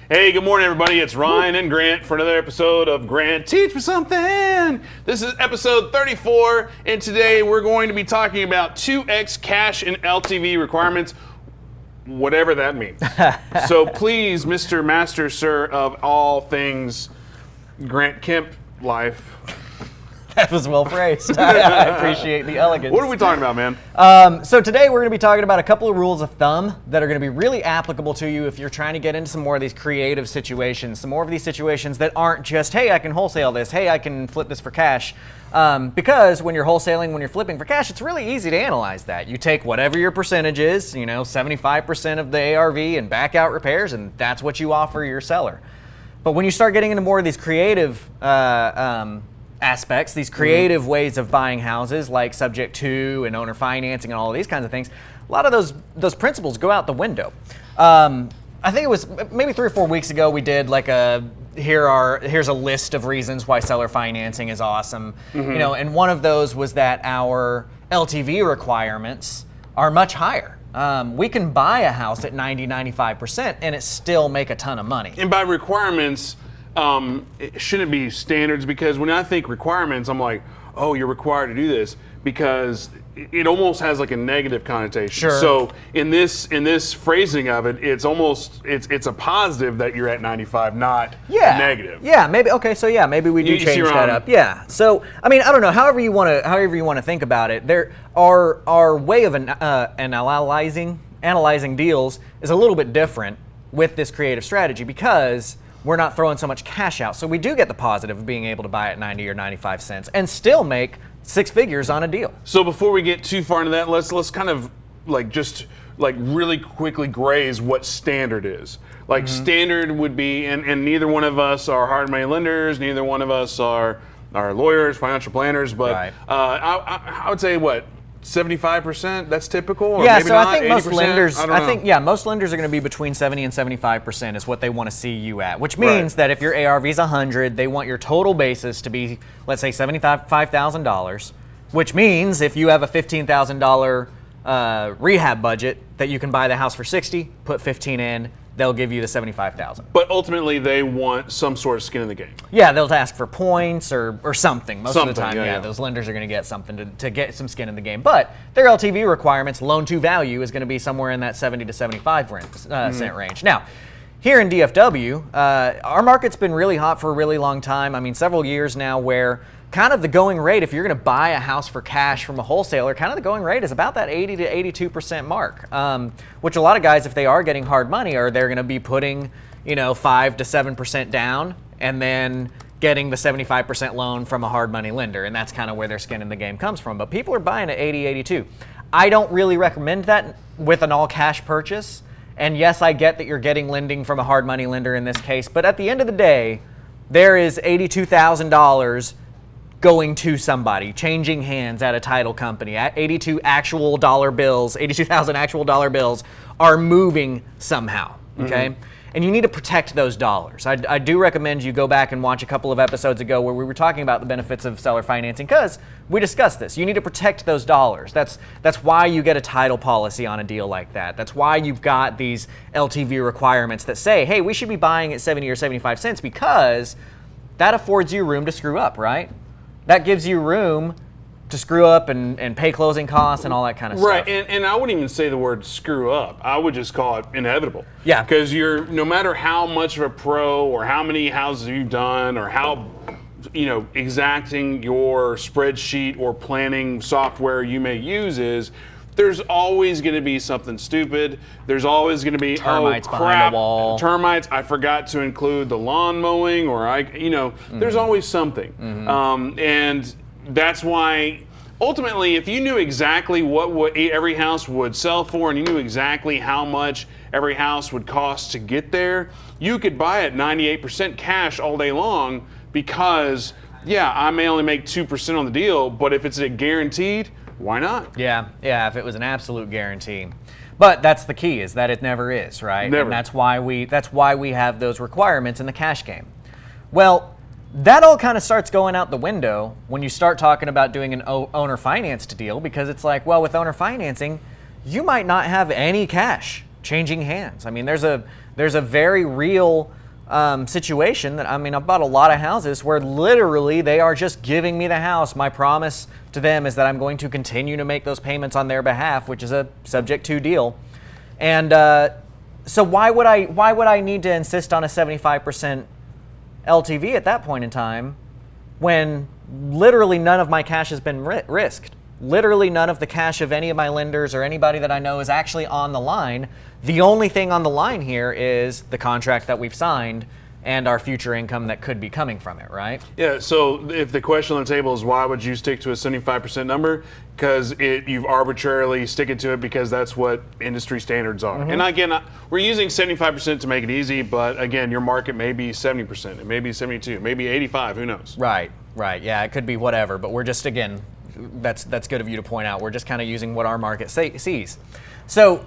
Hey, good morning, everybody. It's Ryan and Grant for another episode of Grant Teach Me Something. This is episode 34, and today we're going to be talking about 2x cash and LTV requirements, whatever that means. So please, Mr. Master, Sir, of all things Grant Kemp life. That was well phrased. I appreciate the elegance. What are we talking about, man? So today we're going to be talking about a couple of rules of thumb that are going to be really applicable to you if you're trying to get into some more of these creative situations, some more of these situations that aren't just, hey, I can wholesale this, hey, I can flip this for cash. Because when you're wholesaling, when you're flipping for cash, it's really easy to analyze that. You take whatever your percentage is, 75% of the ARV and back out repairs, and that's what you offer your seller. But when you start getting into more of these creative aspects, these creative ways of buying houses like subject to and owner financing and all of these kinds of things, a lot of those principles go out the window. I think it was maybe 3 or 4 weeks ago we did like here's a list of reasons why seller financing is awesome. And one of those was that our LTV requirements are much higher. We can buy a house at 90-95% and it still make a ton of money. And by requirements, it shouldn't be standards, because when I think requirements, I'm like, oh, you're required to do this, because it almost has like a negative connotation. Sure. So in this phrasing of it, it's almost it's a positive that you're at 95, not negative. Yeah, maybe. Okay, so yeah, maybe we do change that up. Yeah. So I mean, I don't know. However you want to think about it, there our way of analyzing deals is a little bit different with this creative strategy, because we're not throwing so much cash out. So we do get the positive of being able to buy at 90 or 95 cents and still make 6 figures on a deal. So before we get too far into that, let's kind of really quickly graze what standard is. Like standard would be, and neither one of us are hard money lenders, neither one of us are lawyers, financial planners, but right. I would say what? 75%, that's typical? Or yeah, maybe so not, I think 80%? most lenders, most lenders are going to be between 70 and 75% is what they want to see you at, which means that if your ARV is 100, they want your total basis to be, let's say, $75,000, which means if you have a $15,000 rehab budget that you can buy the house for 60, put 15 in, they'll give you the $75,000. But ultimately, they want some sort of skin in the game. Yeah, they'll ask for points or something. Most of the time, yeah. Those lenders are going to get something to get some skin in the game. But their LTV requirements, loan to value, is going to be somewhere in that 70 to 75 cent range. Now, here in DFW, our market's been really hot for a really long time. I mean, several years now, where kind of the going rate, if you're going to buy a house for cash from a wholesaler, kind of the going rate is about that 80 to 82% mark, which a lot of guys, if they are getting hard money, they're going to be putting 5 to 7% down and then getting the 75% loan from a hard money lender, and that's kind of where their skin in the game comes from. But people are buying at 80, 82. I don't really recommend that with an all cash purchase. And yes, I get that you're getting lending from a hard money lender in this case, but at the end of the day, there is $82,000 going to somebody, changing hands at a title company. At 82,000 actual dollar bills are moving somehow, okay? And you need to protect those dollars. I do recommend you go back and watch a couple of episodes ago where we were talking about the benefits of seller financing, because we discussed this. You need to protect those dollars. That's why you get a title policy on a deal like that. That's why you've got these LTV requirements that say, hey, we should be buying at 70 or 75 cents, because that affords you room to screw up, right? That gives you room to screw up and pay closing costs and all that kind of stuff. Right, and I wouldn't even say the word screw up. I would just call it inevitable. Yeah. Because no matter how much of a pro or how many houses you've done or how exacting your spreadsheet or planning software you may use is, there's always going to be something stupid. There's always going to be termites crap, behind the wall. Termites. I forgot to include the lawn mowing, or there's always something. And that's why ultimately, if you knew exactly what every house would sell for, and you knew exactly how much every house would cost to get there, you could buy it 98% cash all day long, because I may only make 2% on the deal, but if it's a guaranteed, why not? Yeah, if it was an absolute guarantee. But that's the key, is that it never is, right? Never. And that's why we have those requirements in the cash game. Well, that all kind of starts going out the window when you start talking about doing an owner financed deal, because it's like, well, with owner financing, you might not have any cash changing hands. I mean, there's a very real situation that, I mean, I've bought a lot of houses where literally they are just giving me the house. My promise to them is that I'm going to continue to make those payments on their behalf, which is a subject to deal. And so why would I need to insist on a 75% LTV at that point in time when literally none of my cash has been risked? Literally none of the cash of any of my lenders or anybody that I know is actually on the line. The only thing on the line here is the contract that we've signed and our future income that could be coming from it, right? Yeah, so if the question on the table is why would you stick to a 75% number? Because you've arbitrarily stick it to it because that's what industry standards are. And again, we're using 75% to make it easy, but again, your market may be 70%, it may be 72, maybe 85, who knows? Right, yeah, it could be whatever, but we're just, again, that's good of you to point out. We're just kind of using what our market sees. So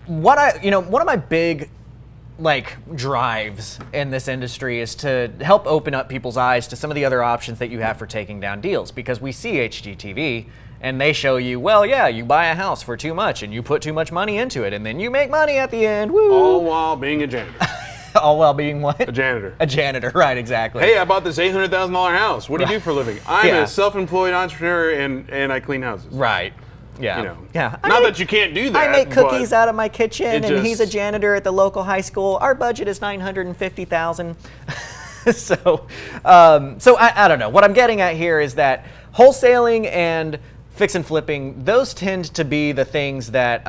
one of my big drives in this industry is to help open up people's eyes to some of the other options that you have for taking down deals, because we see HGTV and they show you, well, yeah, you buy a house for too much and you put too much money into it and then you make money at the end. Woo! All while being a janitor. All while being what? A janitor. A janitor, right, exactly. Hey, I bought this $800,000 house. What do you do for a living? I'm a self-employed entrepreneur and I clean houses. Right. Yeah. You know. Yeah. Not that you can't do that. I make cookies out of my kitchen, and he's a just janitor at the local high school. Our budget is $950,000. So I don't know. What I'm getting at here is that wholesaling and fix and flipping, those tend to be the things that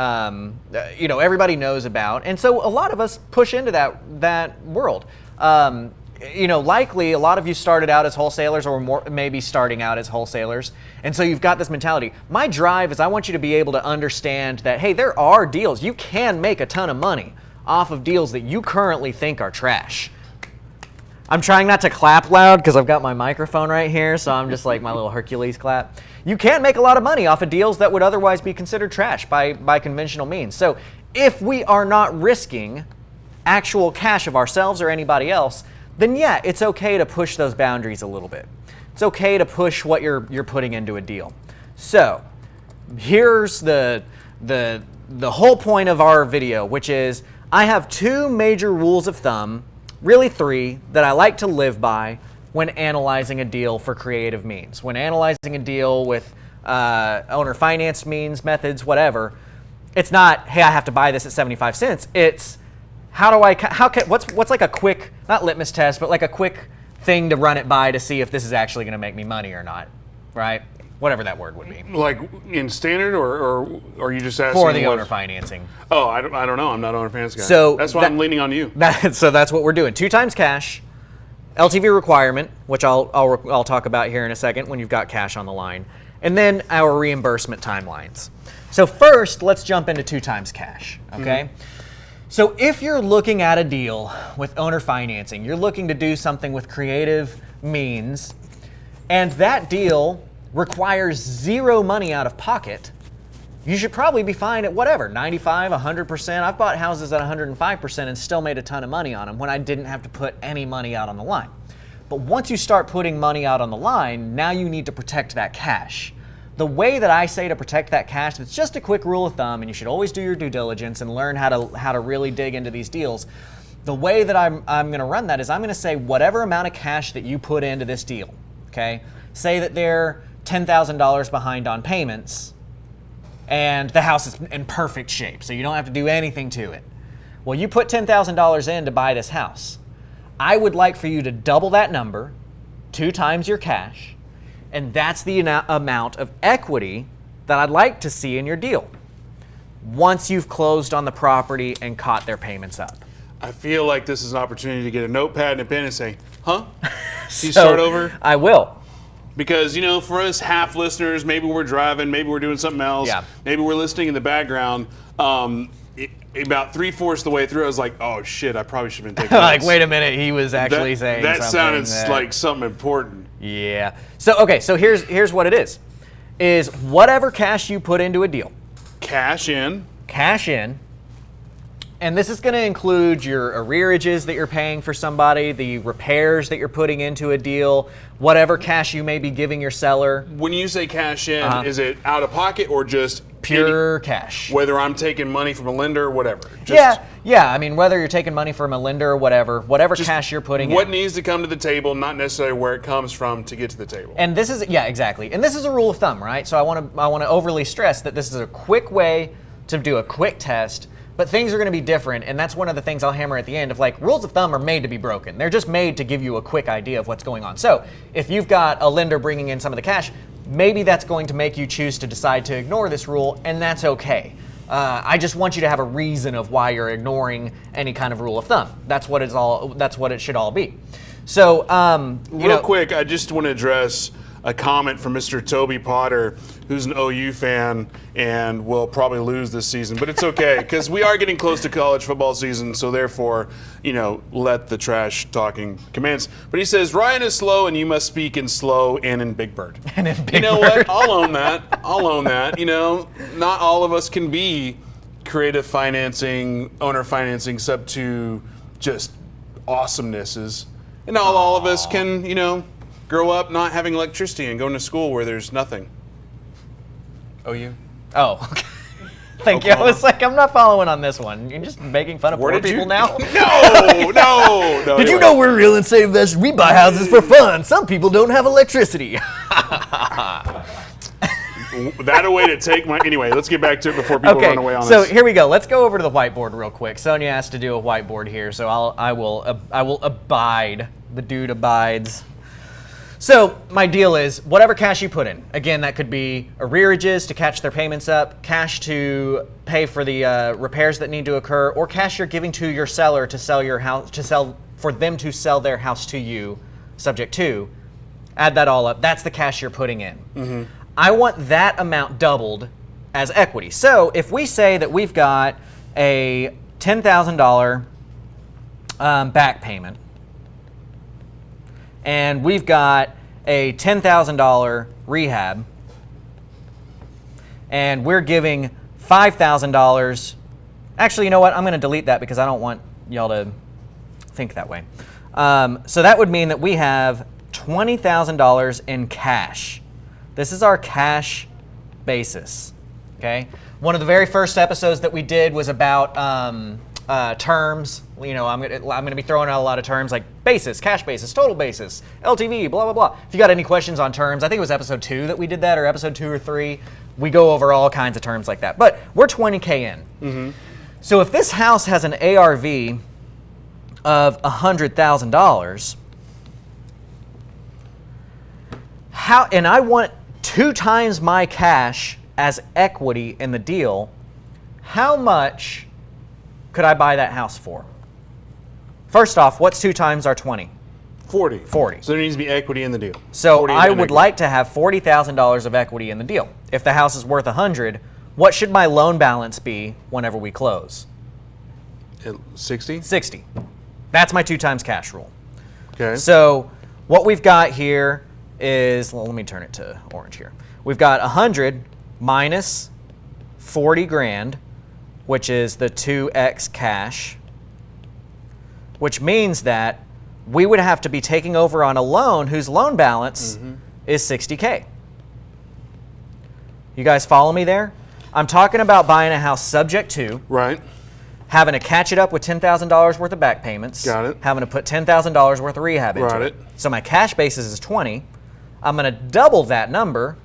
everybody knows about, and so a lot of us push into that world. Likely a lot of you started out as wholesalers or maybe starting out as wholesalers, and so you've got this mentality. My drive is I want you to be able to understand that, hey, there are deals. You can make a ton of money off of deals that you currently think are trash. I'm trying not to clap loud because I've got my microphone right here, so I'm just like my little Hercules clap. You can make a lot of money off of deals that would otherwise be considered trash by conventional means. So if we are not risking actual cash of ourselves or anybody else, then yeah, it's okay to push those boundaries a little bit. It's okay to push what you're putting into a deal. So here's the whole point of our video, which is I have two major rules of thumb, really three, that I like to live by when analyzing a deal for creative means. When analyzing a deal with owner financed means, methods, whatever, it's not, hey, I have to buy this at 75 cents. It's what's like a quick, not litmus test, but like a quick thing to run it by to see if this is actually going to make me money or not, right? Whatever that word would be. Like in standard, or are you just asking for the owner financing? Oh, I don't know. I'm not owner finance guy. So that's why I'm leaning on you. So that's what we're doing. 2 times cash, LTV requirement, which I'll talk about here in a second when you've got cash on the line, and then our reimbursement timelines. So first, let's jump into 2 times cash. Okay. So if you're looking at a deal with owner financing, you're looking to do something with creative means, and that deal requires zero money out of pocket, you should probably be fine at whatever, 95, 100%. I've bought houses at 105% and still made a ton of money on them when I didn't have to put any money out on the line. But once you start putting money out on the line, now you need to protect that cash. The way that I say to protect that cash, it's just a quick rule of thumb, and you should always do your due diligence and learn how to really dig into these deals. The way that I'm going to run that is I'm going to say whatever amount of cash that you put into this deal, okay? Say that they're $10,000 behind on payments, and the house is in perfect shape, so you don't have to do anything to it. Well, you put $10,000 in to buy this house. I would like for you to double that number, 2 times your cash, and that's the amount of equity that I'd like to see in your deal once you've closed on the property and caught their payments up. I feel like this is an opportunity to get a notepad and a pen and say, huh? So you start over? I will. Because, for us half listeners, maybe we're driving, maybe we're doing something else, maybe we're listening in the background. About 3/4 of the way through, I was like, oh shit, I probably should have been taking like, notes. wait a minute, he was actually saying that something. Sounded like something important. Yeah. So here's what it is whatever cash you put into a deal. Cash in. And this is going to include your arrearages that you're paying for somebody, the repairs that you're putting into a deal, whatever cash you may be giving your seller. When you say cash in, is it out of pocket or just Pure cash. Whether I'm taking money from a lender or whatever. Yeah. I mean, whether you're taking money from a lender or whatever cash you're putting in. What needs to come to the table, not necessarily where it comes from to get to the table. And this is, exactly. And this is a rule of thumb, right? So I want to overly stress that this is a quick way to do a quick test, but things are going to be different. And that's one of the things I'll hammer at the end of, like, rules of thumb are made to be broken. They're just made to give you a quick idea of what's going on. So if you've got a lender bringing in some of the cash, maybe that's going to make you choose to decide to ignore this rule, and that's okay. I just want you to have a reason of why you're ignoring any kind of rule of thumb. That's what it should all be. So, real quick, I just want to address a comment from Mr. Toby Potter, who's an OU fan and will probably lose this season, but it's okay because we are getting close to college football season, so therefore, let the trash talking commence. But he says, Ryan is slow and you must speak in slow and in Big Bird. And in Big Bird. You know what? I'll own that. Not all of us can be creative financing, owner financing, Sub2, just awesomenesses. And not all of us can, grow up not having electricity and going to school where there's nothing. OU? Oh, okay. Thank you. I was like, I'm not following on this one. You're just making fun of poor people now? No. Did you know we're real estate investors? We buy houses for fun. Some people don't have electricity. That a way to take my... Anyway, let's get back to it before people run away on so this. Here we go. Let's go over to the whiteboard real quick. Sonia asked to do a whiteboard here, so I will abide. The dude abides. So my deal is whatever cash you put in. Again, that could be arrearages to catch their payments up, cash to pay for the repairs that need to occur, or cash you're giving to your seller to sell your house, for them to sell their house to you, subject to. Add that all up. That's the cash you're putting in. Mm-hmm. I want that amount doubled as equity. So if we say that we've got a $10,000 back payment, and we've got a $10,000 rehab, and we're giving $5,000. Actually, you know what? I'm going to delete that because I don't want y'all to think that way. So that would mean that we have $20,000 in cash. This is our cash basis. Okay. One of the very first episodes that we did was about terms. I'm gonna be throwing out a lot of terms like basis, cash basis, total basis, LTV, blah blah blah. If you got any questions on terms, I think it was episode 2 that we did that, or episode 2 or 3. We go over all kinds of terms like that. But we're $20K in. Mm-hmm. So if this house has an ARV of $100,000, and I want 2 times my cash as equity in the deal, how much could I buy that house for? First off, what's 2 times our 20? 40. 40. So there needs to be equity in the deal. So I would like to have $40,000 of equity in the deal. If the house is worth $100,000, what should my loan balance be whenever we close? 60? 60. That's my 2 times cash rule. Okay. So what we've got here is, let me turn it to orange here. We've got 100 minus 40 grand, which is the 2x cash, which means that we would have to be taking over on a loan whose loan balance is 60K. You guys follow me there? I'm talking about buying a house subject to. Right. Having to catch it up with $10,000 worth of back payments. Got it. Having to put $10,000 worth of rehab into it. So my cash basis is 20. I'm going to double that number,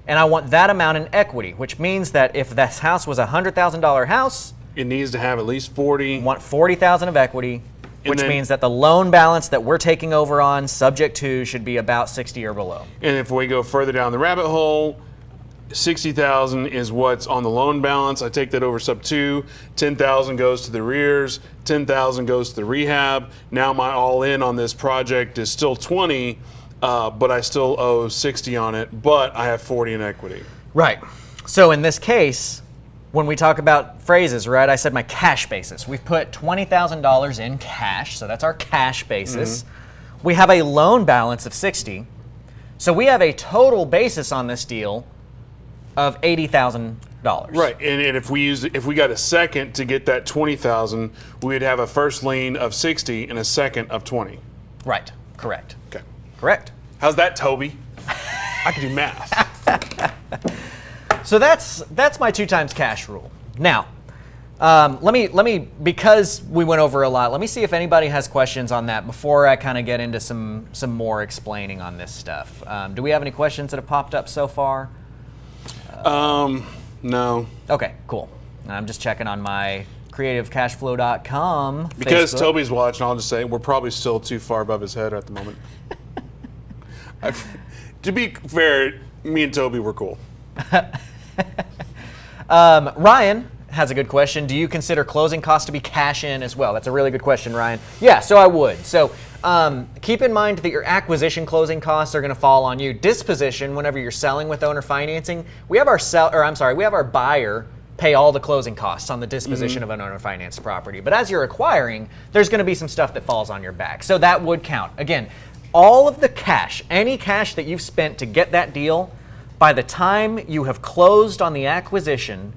and I want that amount in equity, which means that if this house was a $100,000 house, it needs to have at least 40. I want 40,000 of equity, which means that the loan balance that we're taking over on subject to should be about 60 or below. And if we go further down the rabbit hole, 60,000 is what's on the loan balance. I take that over Sub2. 10,000 goes to the arrears. 10,000 goes to the rehab. Now my all-in on this project is still 20, but I still owe 60 on it. But I have 40 in equity. Right. So in this case, when we talk about phrases, right? I said my cash basis. We've put $20,000 in cash, so that's our cash basis. We have a loan balance of 60, so we have a total basis on this deal of $80,000. Right, and if we got a second to get that 20,000, we'd have a first lien of 60 and a second of 20. Right. Correct. Okay. Correct. How's that, Toby? I can do math. So that's my 2 times cash rule. Now, let me because we went over a lot. Let me see if anybody has questions on that before I kind of get into some more explaining on this stuff. Do we have any questions that have popped up so far? No. Okay, cool. I'm just checking on my creativecashflow.com. Because Facebook. Toby's watching, I'll just say we're probably still too far above his head at the moment. To be fair, me and Toby were cool. Ryan has a good question. Do you consider closing costs to be cash in as well? That's a really good question, Ryan. Yeah, so I would. So keep in mind that your acquisition closing costs are going to fall on you. Disposition, whenever you're selling with owner financing, we have our buyer pay all the closing costs on the disposition of an owner financed property. But as you're acquiring, there's going to be some stuff that falls on your back. So that would count. Again, all of the cash, any cash that you've spent to get that deal, by the time you have closed on the acquisition,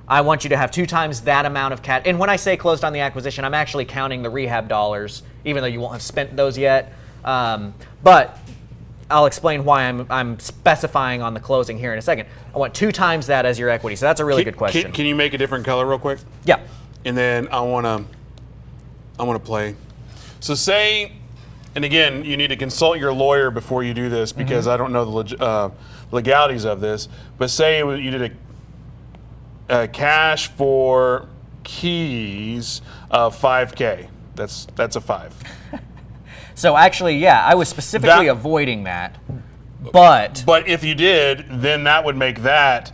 I want you to have 2 times that amount of cash. And when I say closed on the acquisition, I'm actually counting the rehab dollars, even though you won't have spent those yet. But I'll explain why I'm specifying on the closing here in a second. I want 2 times that as your equity. So that's a really good question. Can you make a different color real quick? Yeah. And then I want to play. So say, and again, you need to consult your lawyer before you do this because I don't know the legalities of this. But say you did a cash for keys of $5K. That's a 5. So actually, yeah, I was specifically avoiding that. But if you did, then that would make that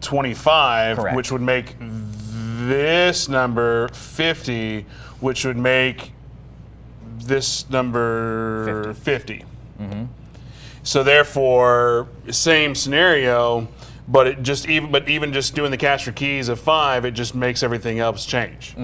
25, correct. Which would make this number 50, which would make this number 50. So therefore, same scenario. But even just doing the cash for keys of 5, it just makes everything else change.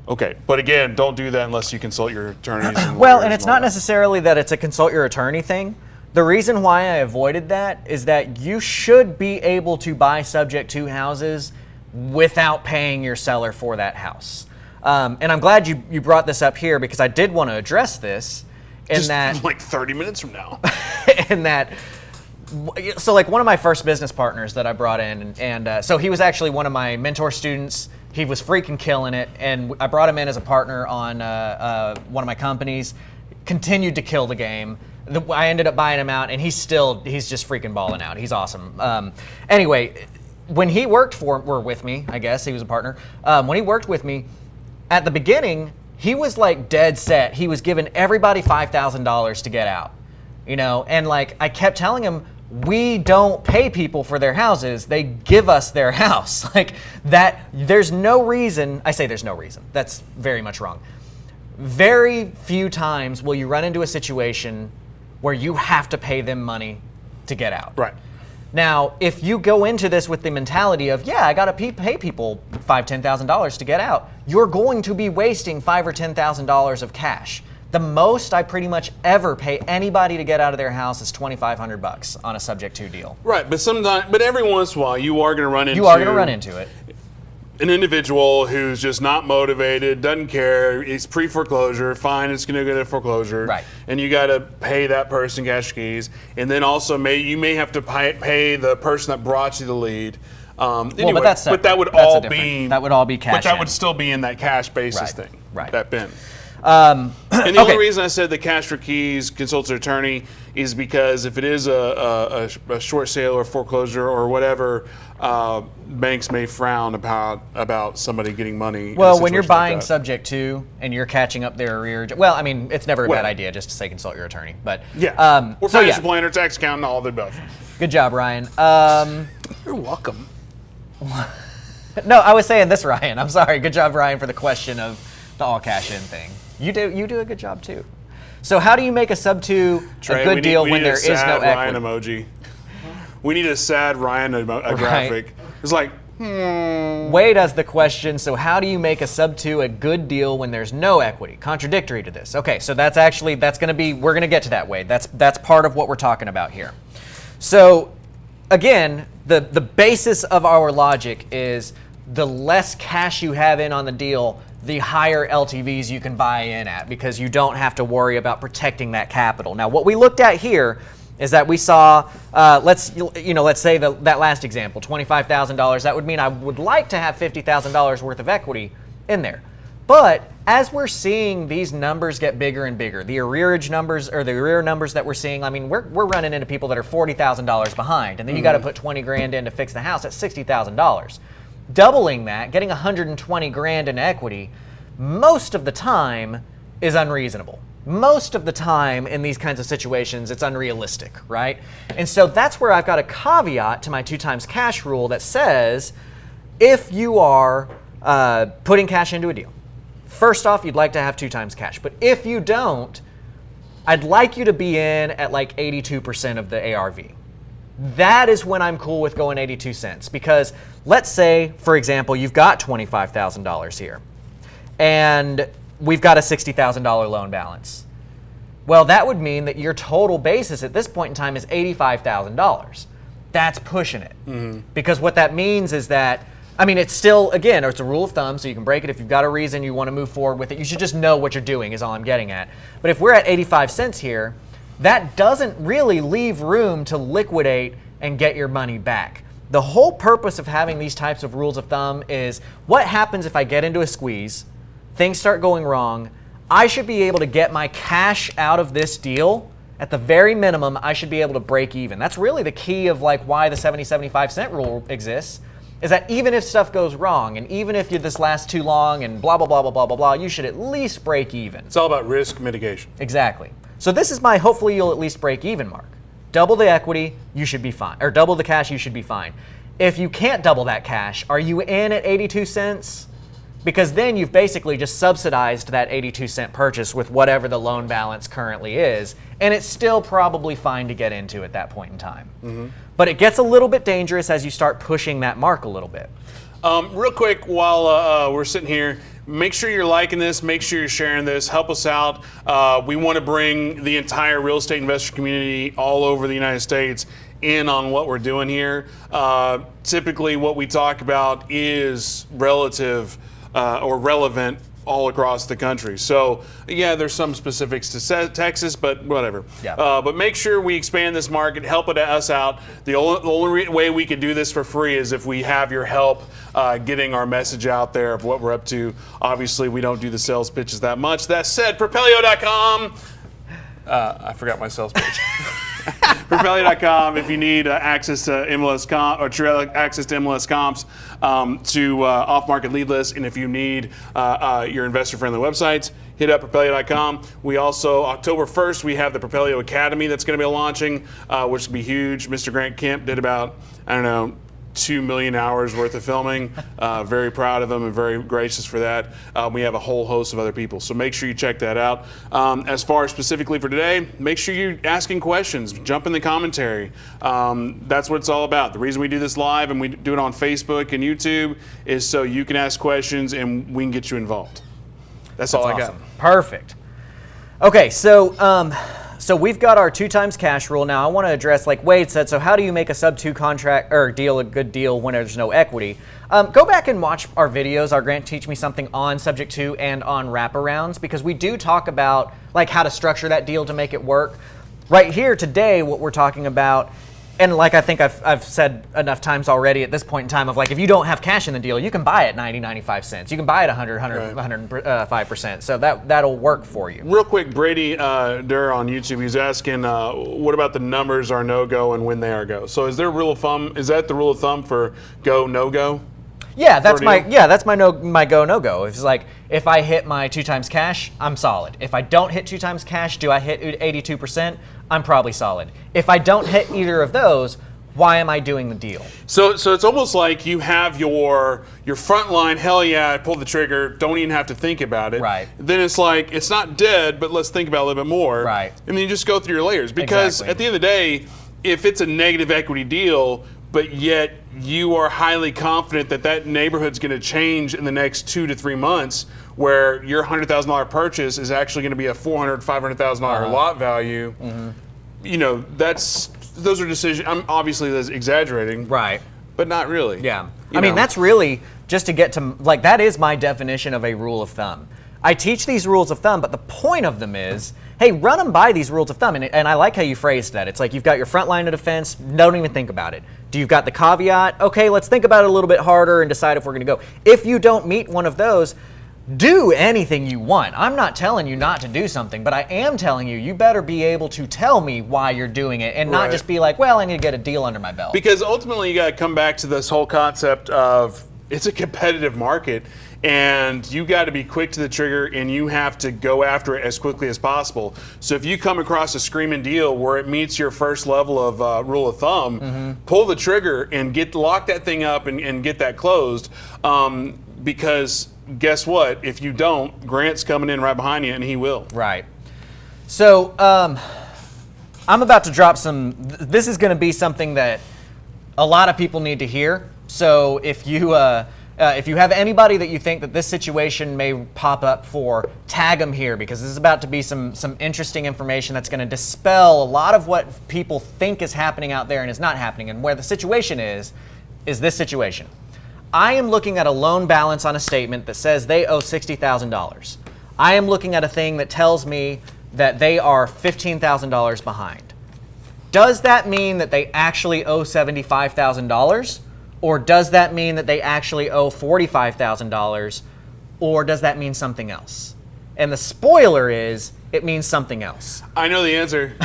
Okay, but again, don't do that unless you consult your attorneys. Well, and it's not necessarily that it's a consult your attorney thing. The reason why I avoided that is that you should be able to buy subject to houses without paying your seller for that house. And I'm glad you brought this up here because I did want to address this. Like 30 minutes from now. So like one of my first business partners that I brought in, and so he was actually one of my mentor students. He was freaking killing it, and I brought him in as a partner on one of my companies. Continued to kill the game. I ended up buying him out, and he's just freaking balling out. He's awesome. Anyway, when he worked with me, I guess he was a partner. When he worked with me, at the beginning, he was like dead set. He was giving everybody $5,000 to get out. And like I kept telling him, we don't pay people for their houses. They give us their house. Like that, there's no reason. I say there's no reason. That's very much wrong. Very few times will you run into a situation where you have to pay them money to get out. Right. Now, if you go into this with the mentality of, yeah, I got to pay people $5,000, $10,000 to get out, you're going to be wasting $5,000 or $10,000 of cash. The most I pretty much ever pay anybody to get out of their house is $2,500 on a subject to deal. Right, but every once in a while you are going to run into it. An individual who's just not motivated, doesn't care, it's pre-foreclosure, fine, it's going to go to foreclosure. Right. And you got to pay that person cash keys. And then also you may have to pay the person that brought you the lead. Anyway, but that's separate. But that would all be cash. But that would still be in that cash basis thing. Right. That bin. And the only reason I said the cash for keys, consult your attorney, is because if it is a short sale or foreclosure or whatever, banks may frown about somebody getting money. Well, when you're buying subject to and you're catching up their arrears, well, I mean, it's never a bad idea just to say consult your attorney. But yeah, or financial planner, tax accountant, all of the above. Good job, Ryan. You're welcome. No, I was saying this, Ryan. I'm sorry. Good job, Ryan, for the question of the all cash in thing. You do a good job too. So how do you make a sub-2 a good deal when there is no equity? Ryan emoji. We need a sad Ryan graphic. It's like, Wade has the question, so how do you make a sub-2 a good deal when there's no equity? Contradictory to this. Okay, so we're going to get to that, Wade. That's part of what we're talking about here. So again, the basis of our logic is the less cash you have in on the deal, the higher LTVs you can buy in at because you don't have to worry about protecting that capital. Now, what we looked at here is that we saw, let's say that last example, $25,000. That would mean I would like to have $50,000 worth of equity in there. But as we're seeing these numbers get bigger and bigger, the arrearage numbers or the arrear numbers that we're seeing, I mean, we're running into people that are $40,000 behind, and then you got to put 20 grand in to fix the house. That's $60,000. Doubling that, getting 120 grand in equity, most of the time is unreasonable. Most of the time in these kinds of situations, it's unrealistic, right? And so that's where I've got a caveat to my 2 times cash rule that says, if you are putting cash into a deal, first off, you'd like to have 2 times cash. But if you don't, I'd like you to be in at like 82% of the ARV. That is when I'm cool with going 82 cents. Because let's say, for example, you've got $25,000 here, and we've got a $60,000 loan balance. Well, that would mean that your total basis at this point in time is $85,000. That's pushing it. Because what that means is that, I mean, it's still, again, it's a rule of thumb, so you can break it if you've got a reason you want to move forward with it. You should just know what you're doing is all I'm getting at. But if we're at 85 cents here, that doesn't really leave room to liquidate and get your money back. The whole purpose of having these types of rules of thumb is what happens if I get into a squeeze, things start going wrong, I should be able to get my cash out of this deal. At the very minimum, I should be able to break even. That's really the key of like why the 70-75 cent rule exists, is that even if stuff goes wrong, and even if this lasts too long and blah, blah, blah, blah, blah, blah, blah, you should at least break even. It's all about risk mitigation. Exactly. So this is my hopefully you'll at least break even mark. Double the equity, you should be fine. Or double the cash, you should be fine. If you can't double that cash, are you in at 82 cents? Because then you've basically just subsidized that 82 cent purchase with whatever the loan balance currently is, and it's still probably fine to get into at that point in time. But it gets a little bit dangerous as you start pushing that mark a little bit. Real quick, while we're sitting here, make sure you're liking this, make sure you're sharing this, help us out. We want to bring the entire real estate investor community all over the United States in on what we're doing here. Typically what we talk about is relative or relevant all across the country. So yeah, there's some specifics to Texas, but whatever. Yeah. But make sure we expand this market, help us out. The only way we could do this for free is if we have your help getting our message out there of what we're up to. Obviously, we don't do the sales pitches that much. That said, Propelio.com. I forgot my sales pitch. Propelio.com if you need access to MLS comp or access to MLS comps, to off-market lead lists, and if you need your investor-friendly websites, hit up Propelio.com. We also, October 1st, we have the Propelio Academy that's going to be launching, which will be huge. Mr. Grant Kemp did about, 2 million hours worth of filming. Very proud of him and very gracious for that. We have a whole host of other people, so make sure you check that out. As far as specifically for today, make sure you're asking questions. Jump in the commentary. That's what it's all about. The reason we do this live and we do it on Facebook and YouTube is so you can ask questions and we can get you involved. That's all I got. Perfect. Okay, so we've got our 2 times cash rule. Now I want to address, like Wade said, so how do you make a sub-2 contract or deal a good deal when there's no equity? Go back and watch our videos, our Grant Teach Me Something on Subject 2 and on wraparounds, because we do talk about like how to structure that deal to make it work. Right here today, what we're talking about, and like I think I've said enough times already at this point in time of like, if you don't have cash in the deal, you can buy it 90, 95 cents. You can buy it 105%. So that'll work for you. Real quick, Brady Durr on YouTube, he's asking, what about the numbers are no-go and when they are go? So is there a rule of thumb? Is that the rule of thumb for go, no-go? Yeah, that's my go, no-go. It's like, if I hit my 2 times cash, I'm solid. If I don't hit 2 times cash, do I hit 82%? I'm probably solid. If I don't hit either of those, why am I doing the deal? So it's almost like you have your front line, hell yeah, I pulled the trigger, don't even have to think about it. Right. Then it's like, it's not dead, but let's think about it a little bit more. Right. And then you just go through your layers. Because Exactly. at the end of the day, if it's a negative equity deal, but yet you are highly confident that that neighborhood's going to change in the next 2 to 3 months, where your $100,000 purchase is actually going to be a $400,000, $500,000 lot value. You know, those are decisions. I'm obviously exaggerating, Right. but not really. Yeah. You I mean, know. that's really just to get to, like, that is my definition of a rule of thumb. I teach these rules of thumb, but the point of them is, hey, run them by these rules of thumb. And I like how you phrased that. It's like you've got your front line of defense, don't even think about it. Do you've got the caveat? Okay, let's think about it a little bit harder and decide if we're going to go. If you don't meet one of those, do anything you want. I'm not telling you not to do something, but I am telling you, you better be able to tell me why you're doing it and not just be like, well, I need to get a deal under my belt. Because ultimately you got to come back to this whole concept of it's a competitive market. And you got to be quick to the trigger, and you have to go after it as quickly as possible. So if you come across a screaming deal where it meets your first level of rule of thumb, pull the trigger and lock that thing up and get that closed. Because guess what? If you don't, Grant's coming in right behind you, and he will. Right. So I'm about to drop some. This is going to be something that a lot of people need to hear. So if you have anybody that you think that this situation may pop up for, tag them here, because this is about to be some interesting information that's going to dispel a lot of what people think is happening out there and is not happening. And where the situation is this situation. I am looking at a loan balance on a statement that says they owe $60,000. I am looking at a thing that tells me that they are $15,000 behind. Does that mean that they actually owe $75,000? Or does that mean that they actually owe $45,000? Or does that mean something else? And the spoiler is, it means something else. I know the answer.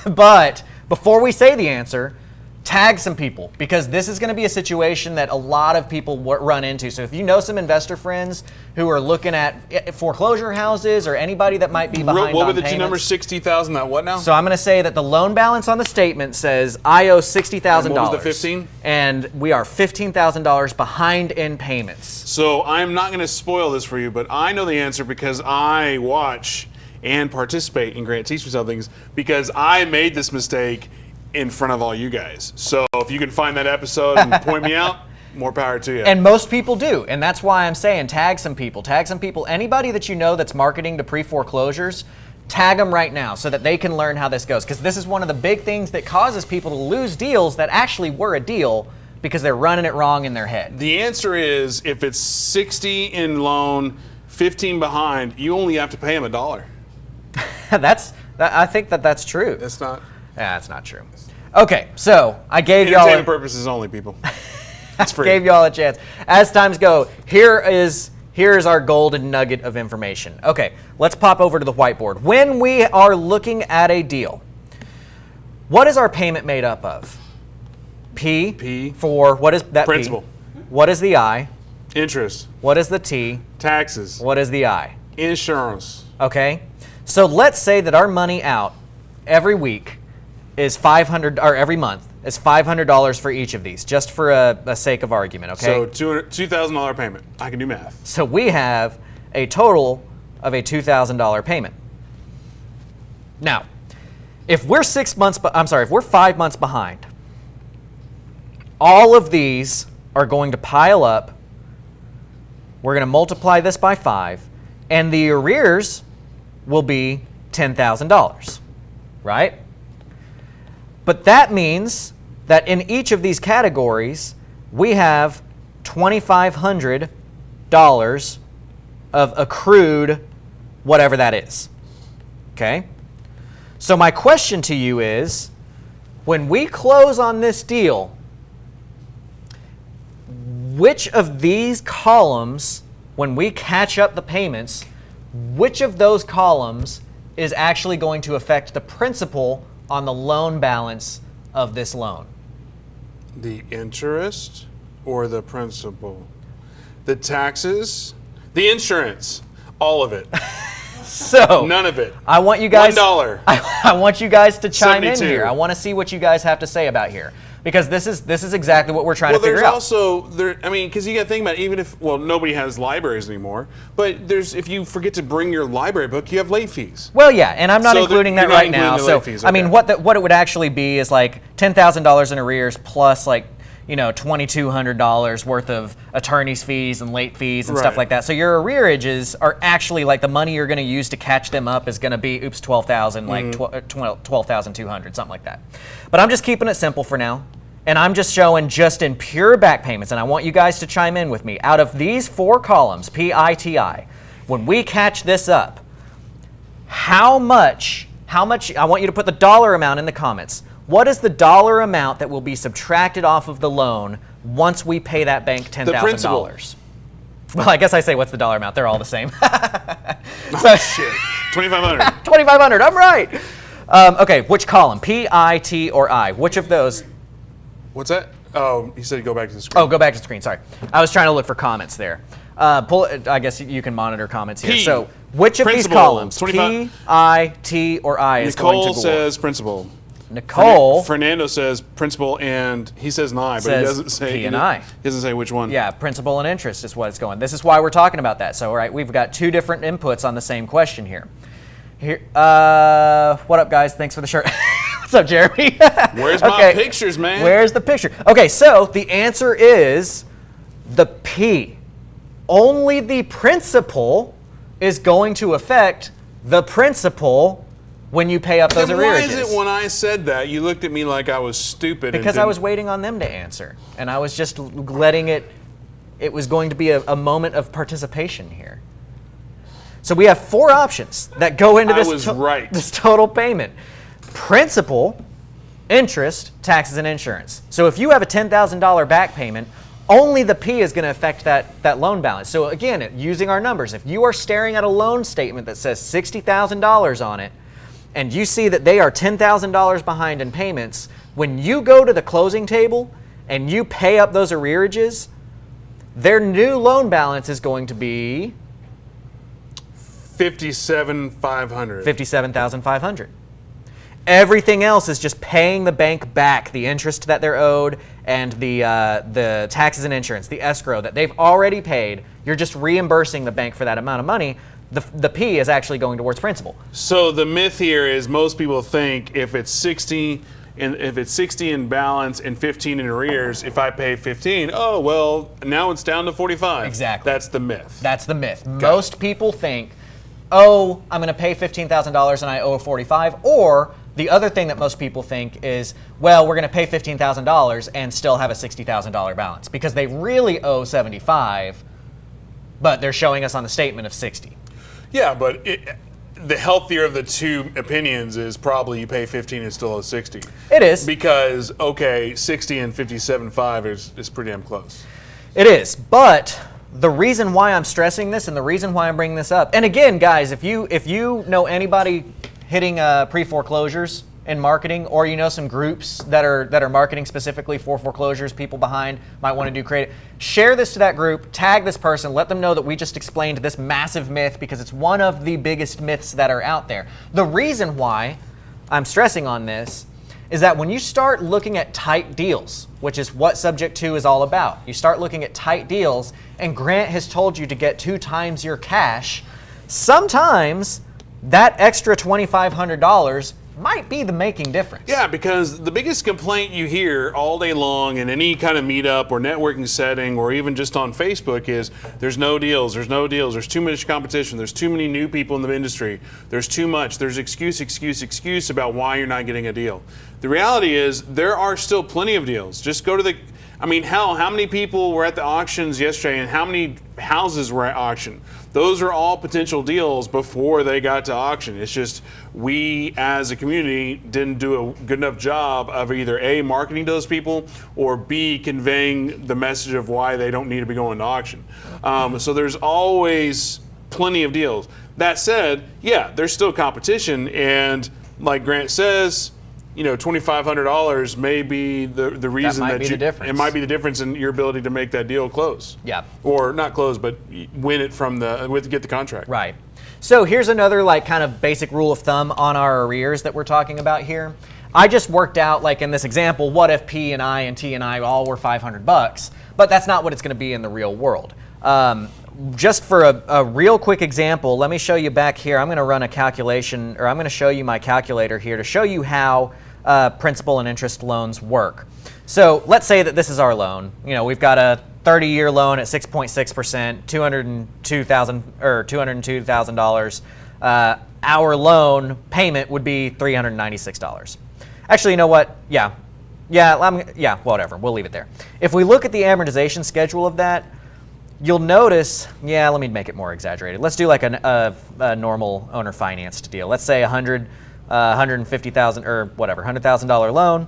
But before we say the answer, tag some people, because this is going to be a situation that a lot of people run into. So if you know some investor friends who are looking at foreclosure houses or anybody that might be behind what on were the payments, two numbers? 60,000. That what now? So I'm going to say that the loan balance on the statement says I owe $60,000. What was the 15? And we are $15,000 behind in payments. So I'm not going to spoil this for you, but I know the answer because I watch and participate in Grant Teach Me Somethings, because I made this mistake in front of all you guys. So if you can find that episode and point me out, more power to you. And most people do, and that's why I'm saying tag some people. Tag some people. Anybody that you know that's marketing to pre-foreclosures, tag them right now so that they can learn how this goes. Because this is one of the big things that causes people to lose deals that actually were a deal because they're running it wrong in their head. The answer is, if it's 60 in loan, 15 behind, you only have to pay them $1. I think that's true. That's not. Yeah, that's not true. Okay, so I gave y'all entertainment purposes only, people. It's free. Gave y'all a chance. As times go, here is our golden nugget of information. Okay, let's pop over to the whiteboard. When we are looking at a deal, what is our payment made up of? P for what is that? Principal. P? What is the I? Interest. What is the T? Taxes. What is the I? Insurance. Okay, so let's say that our money out every week is $500, or every month is $500 for each of these, just for a sake of argument, okay? So $2,000 payment. I can do math. So we have a total of a $2,000 payment. Now, if we're 5 months behind, all of these are going to pile up. We're going to multiply this by 5, and the arrears will be $10,000, right? But that means that in each of these categories, we have $2,500 of accrued whatever that is. Okay? So my question to you is, when we close on this deal, which of these columns, when we catch up the payments, which of those columns is actually going to affect the principal on the loan balance of this loan? The interest or the principal? The taxes? The insurance? All of it. So none of it. I want you guys $1. I want you guys to chime 72. in here. I want to see what you guys have to say about here, because this is exactly what we're trying to figure out. Well, there's also because you got to think about it, even if nobody has libraries anymore, but if you forget to bring your library book, you have late fees. Well, yeah, and I'm not including that right now. So fees, I mean, what it would actually be is like $10,000 in arrears plus like $2,200 worth of attorney's fees and late fees and stuff like that. So your arrearages are actually like the money you're going to use to catch them up is going to be $12,000, like $12,200, something like that. But I'm just keeping it simple for now, and I'm just showing just in pure back payments. And I want you guys to chime in with me. Out of these 4 columns, PITI, when we catch this up, how much, I want you to put the dollar amount in the comments. What is the dollar amount that will be subtracted off of the loan once we pay that bank $10,000? Well, I guess I say what's the dollar amount. They're all the same. Oh, shit. 2,500. 2,500. I'm right. Okay, which column? P, I, T, or I? Which of those? What's that? Oh, he said go back to the screen. Oh, go back to the screen. Sorry. I was trying to look for comments there. I guess you can monitor comments here. P. So which of these Principal. columns, 25. P, I, T, or I is going to Nicole go? says principal. Nicole Fernando says principal, and he says an I, but he says doesn't say P and I. He doesn't say which one. Yeah, principal and interest is what it's going. This is why we're talking about that. So, all right, we've got two different inputs on the same question here. What up, guys? Thanks for the shirt. What's up, Jeremy? Where's my pictures, man? Where's the picture? Okay, so the answer is the P. Only the principal is going to affect the principal when you pay up those arrearages. Why is it when I said that, you looked at me like I was stupid? Because I was waiting on them to answer. And I was just letting it was going to be a moment of participation here. So we have four options that go into this total payment. Principal, interest, taxes, and insurance. So if you have a $10,000 back payment, only the P is going to affect that loan balance. So again, using our numbers, if you are staring at a loan statement that says $60,000 on it, and you see that they are $10,000 behind in payments, when you go to the closing table and you pay up those arrearages, their new loan balance is going to be $57,500. $57,500. Everything else is just paying the bank back the interest that they're owed and the taxes and insurance, the escrow that they've already paid. You're just reimbursing the bank for that amount of money. The P is actually going towards principal. So the myth here is most people think if it's 60 in balance and 15 in arrears, if I pay 15, oh well, now it's down to 45. Exactly. That's the myth. That's the myth. Most people think, oh, I'm going to pay $15,000 and I owe 45, or the other thing that most people think is, well, we're going to pay $15,000 and still have a $60,000 balance because they really owe 75, but they're showing us on the statement of 60. Yeah, but the healthier of the two opinions is probably you pay 15 and still owe 60. It is. Because, okay, 60 and 57.5 is pretty damn close. It is, but the reason why I'm stressing this and the reason why I'm bringing this up, and again, guys, if you know anybody hitting pre-foreclosures in marketing, or you know some groups that are marketing specifically for foreclosures, people behind might want to do creative, share this to that group, tag this person, let them know that we just explained this massive myth because it's one of the biggest myths that are out there. The reason why I'm stressing on this is that when you start looking at tight deals, which is what Subject 2 is all about, you start looking at tight deals and Grant has told you to get 2 times your cash, sometimes that extra $2,500 might be the making difference. Yeah, because the biggest complaint you hear all day long in any kind of meetup or networking setting or even just on Facebook is there's no deals, there's too much competition, there's too many new people in the industry, there's too much, there's excuse about why you're not getting a deal. The reality is there are still plenty of deals. Just go to how many people were at the auctions yesterday and how many houses were at auction? Those are all potential deals before they got to auction. It's just we as a community didn't do a good enough job of either A, marketing to those people, or B, conveying the message of why they don't need to be going to auction. So there's always plenty of deals. That said, yeah, there's still competition, and like Grant says, $2,500 may be the reason it might be the difference in your ability to make that deal close. Yeah. Or not close, but win it get the contract. Right. So here's another kind of basic rule of thumb on our arrears that we're talking about here. I just worked out, in this example, what if P and I and T and I all were $500, but that's not what it's going to be in the real world. Just for a real quick example, let me show you back here. I'm going to run a calculation, or I'm going to show you my calculator here to show you how principal and interest loans work. So let's say that this is our loan. We've got a 30-year loan at 6.6%, $202,000. Our loan payment would be $396. Actually, you know what? Yeah, whatever. We'll leave it there. If we look at the amortization schedule of that, you'll notice, yeah, let me make it more exaggerated. Let's do like a normal owner financed deal. Let's say $150,000 or whatever, $100,000 loan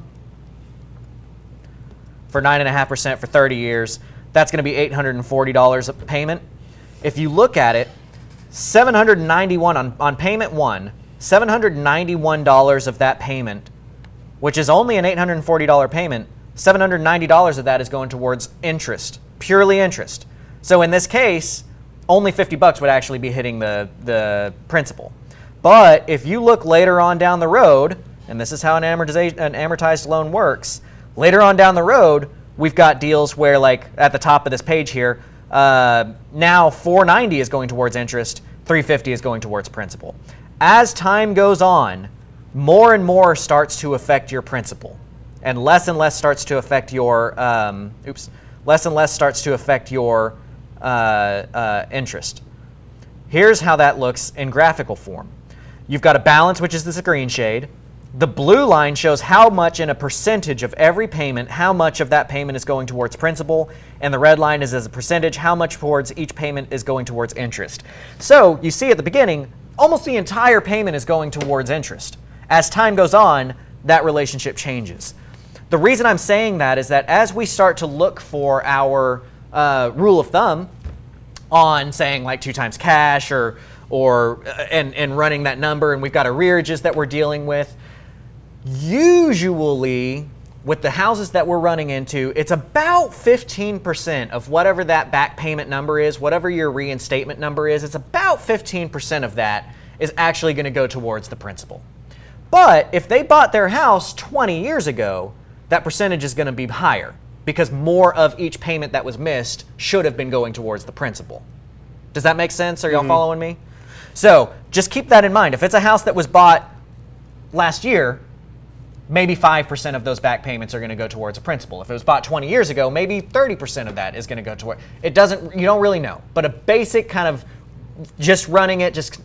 for 9.5% for 30 years. That's going to be $840 a payment. If you look at it, $791 on payment one, $791 of that payment, which is only an $840 payment, $790 of that is going towards interest, purely interest. So in this case, only $50 would actually be hitting the principal. But if you look later on down the road, and this is how an amortized loan works, later on down the road, we've got deals where, like at the top of this page here, now $490 is going towards interest, $350 is going towards principal. As time goes on, more and more starts to affect your principal, and less starts to affect your interest. Here's how that looks in graphical form. You've got a balance, which is this green shade. The blue line shows how much in a percentage of every payment, how much of that payment is going towards principal, and the red line is as a percentage, how much towards each payment is going towards interest. So you see at the beginning, almost the entire payment is going towards interest. As time goes on, that relationship changes. The reason I'm saying that is that as we start to look for our rule of thumb on saying like 2 times cash or running that number, and we've got arrearages that we're dealing with, usually with the houses that we're running into, it's about 15% of whatever that back payment number is, whatever your reinstatement number is, it's about 15% of that is actually going to go towards the principal. But if they bought their house 20 years ago, that percentage is going to be higher because more of each payment that was missed should have been going towards the principal. Does that make sense? Are y'all following me? So just keep that in mind. If it's a house that was bought last year, maybe 5% of those back payments are going to go towards a principal. If it was bought 20 years ago, maybe 30% of that is going to go toward. You don't really know, but a basic kind of just running it,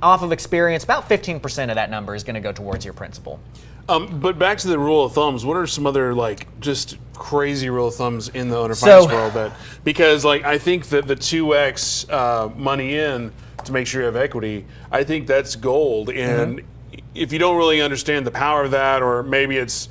off of experience, about 15% of that number is going to go towards your principal. But back to the rule of thumbs, what are some other just crazy rule of thumbs in the owner finance world because I think that the 2x money in to make sure you have equity, I think that's gold. And if you don't really understand the power of that, or maybe it's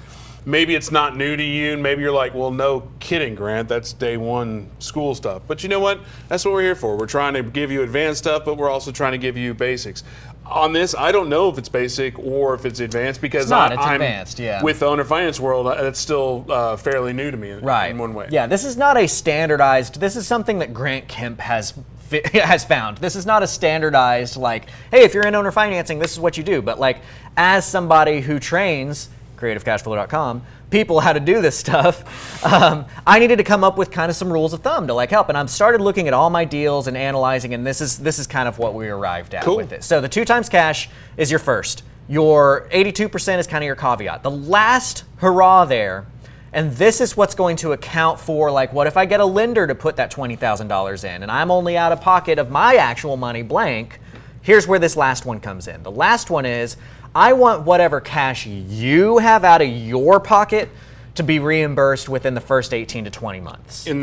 not new to you, and maybe you're like, well, no kidding, Grant, that's day one school stuff. But you know what? That's what we're here for. We're trying to give you advanced stuff, but we're also trying to give you basics. On this, I don't know if it's basic or if it's advanced because it's advanced, yeah. With the owner finance world, it's still fairly new to me in one way. Yeah, this is not a standardized, this is something that Grant Kemp has found. This is not a standardized hey, if you're in owner financing, this is what you do. But as somebody who trains, creativecashflow.com, people how to do this stuff, I needed to come up with kind of some rules of thumb to help. And I started looking at all my deals and analyzing, and this is kind of what we arrived at with it. So the 2 times cash is your first. Your 82% is kind of your caveat. The last hurrah there, and this is what's going to account for what if I get a lender to put that $20,000 in and I'm only out of pocket of my actual money blank, here's where this last one comes in. The last one is, I want whatever cash you have out of your pocket to be reimbursed within the first 18 to 20 months. And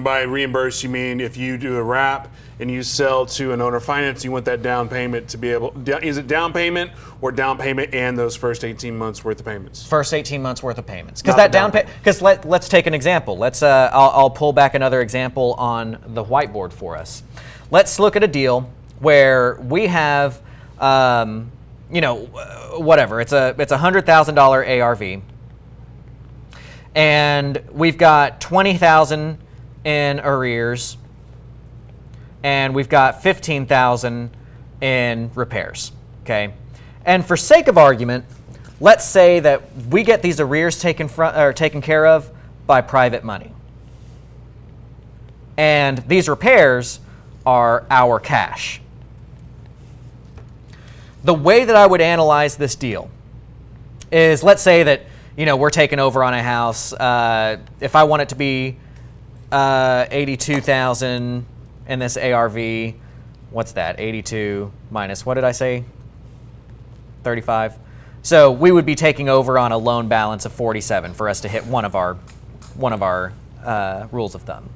by reimbursed, you mean if you do a wrap and you sell to an owner finance, you want that down payment to be is it down payment or down payment and those first 18 months worth of payments? First 18 months worth of payments. Because let's take an example. I'll pull back another example on the whiteboard for us. Let's look at a deal where we have, whatever. It's a $100,000 ARV. And we've got $20,000 in arrears, and we've got $15,000 in repairs. Okay, and for sake of argument, let's say that we get these arrears taken care of by private money, and these repairs are our cash. The way that I would analyze this deal is, let's say that we're taking over on a house. If I want it to be $82,000 in this ARV, what's that? 82 minus, what did I say? 35. So we would be taking over on a loan balance of 47 for us to hit one of our rules of thumb.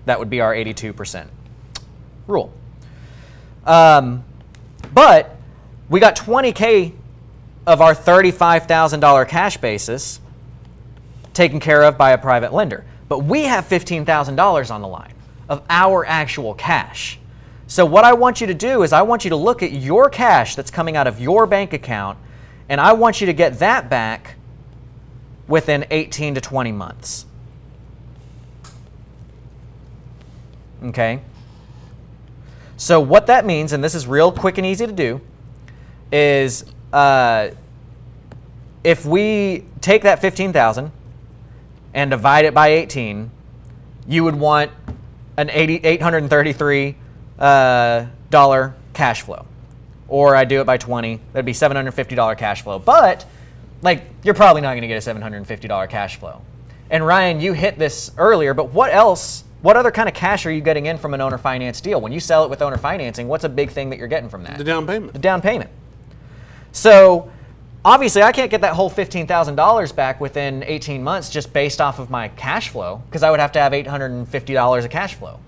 That would be our 82% rule. But we got $20K of our $35,000 cash basis taken care of by a private lender. But we have $15,000 on the line of our actual cash. So what I want you to do is I want you to look at your cash that's coming out of your bank account, and I want you to get that back within 18 to 20 months. Okay? So what that means, and this is real quick and easy to do, is if we take that $15,000 and divide it by 18, you would want an $833 cash flow. Or I do it by 20, that'd be $750 cash flow. But like, you're probably not gonna get a $750 cash flow. And Ryan, you hit this earlier, but what other kind of cash are you getting in from an owner finance deal? When you sell it with owner financing, what's a big thing that you're getting from that? The down payment. The down payment. So obviously I can't get that whole $15,000 back within 18 months just based off of my cash flow, because I would have to have $850 of cash flow.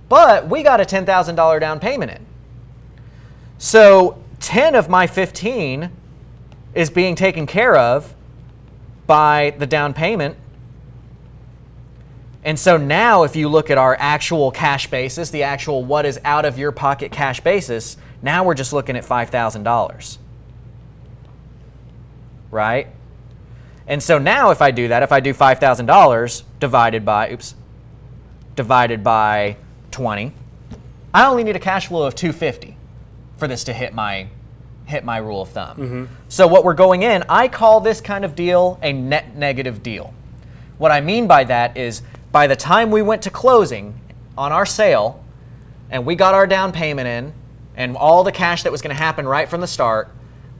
But we got a $10,000 down payment in. So 10 of my 15 is being taken care of by the down payment. And so now if you look at our actual cash basis, the actual what is out of your pocket cash basis, now we're just looking at $5,000. Right? And so now if I do that, if I do $5,000 divided by 20, I only need a cash flow of $250 for this to hit my rule of thumb. Mm-hmm. So what we're going in, I call this kind of deal a net negative deal. What I mean by that is by the time we went to closing on our sale and we got our down payment in and all the cash that was going to happen right from the start,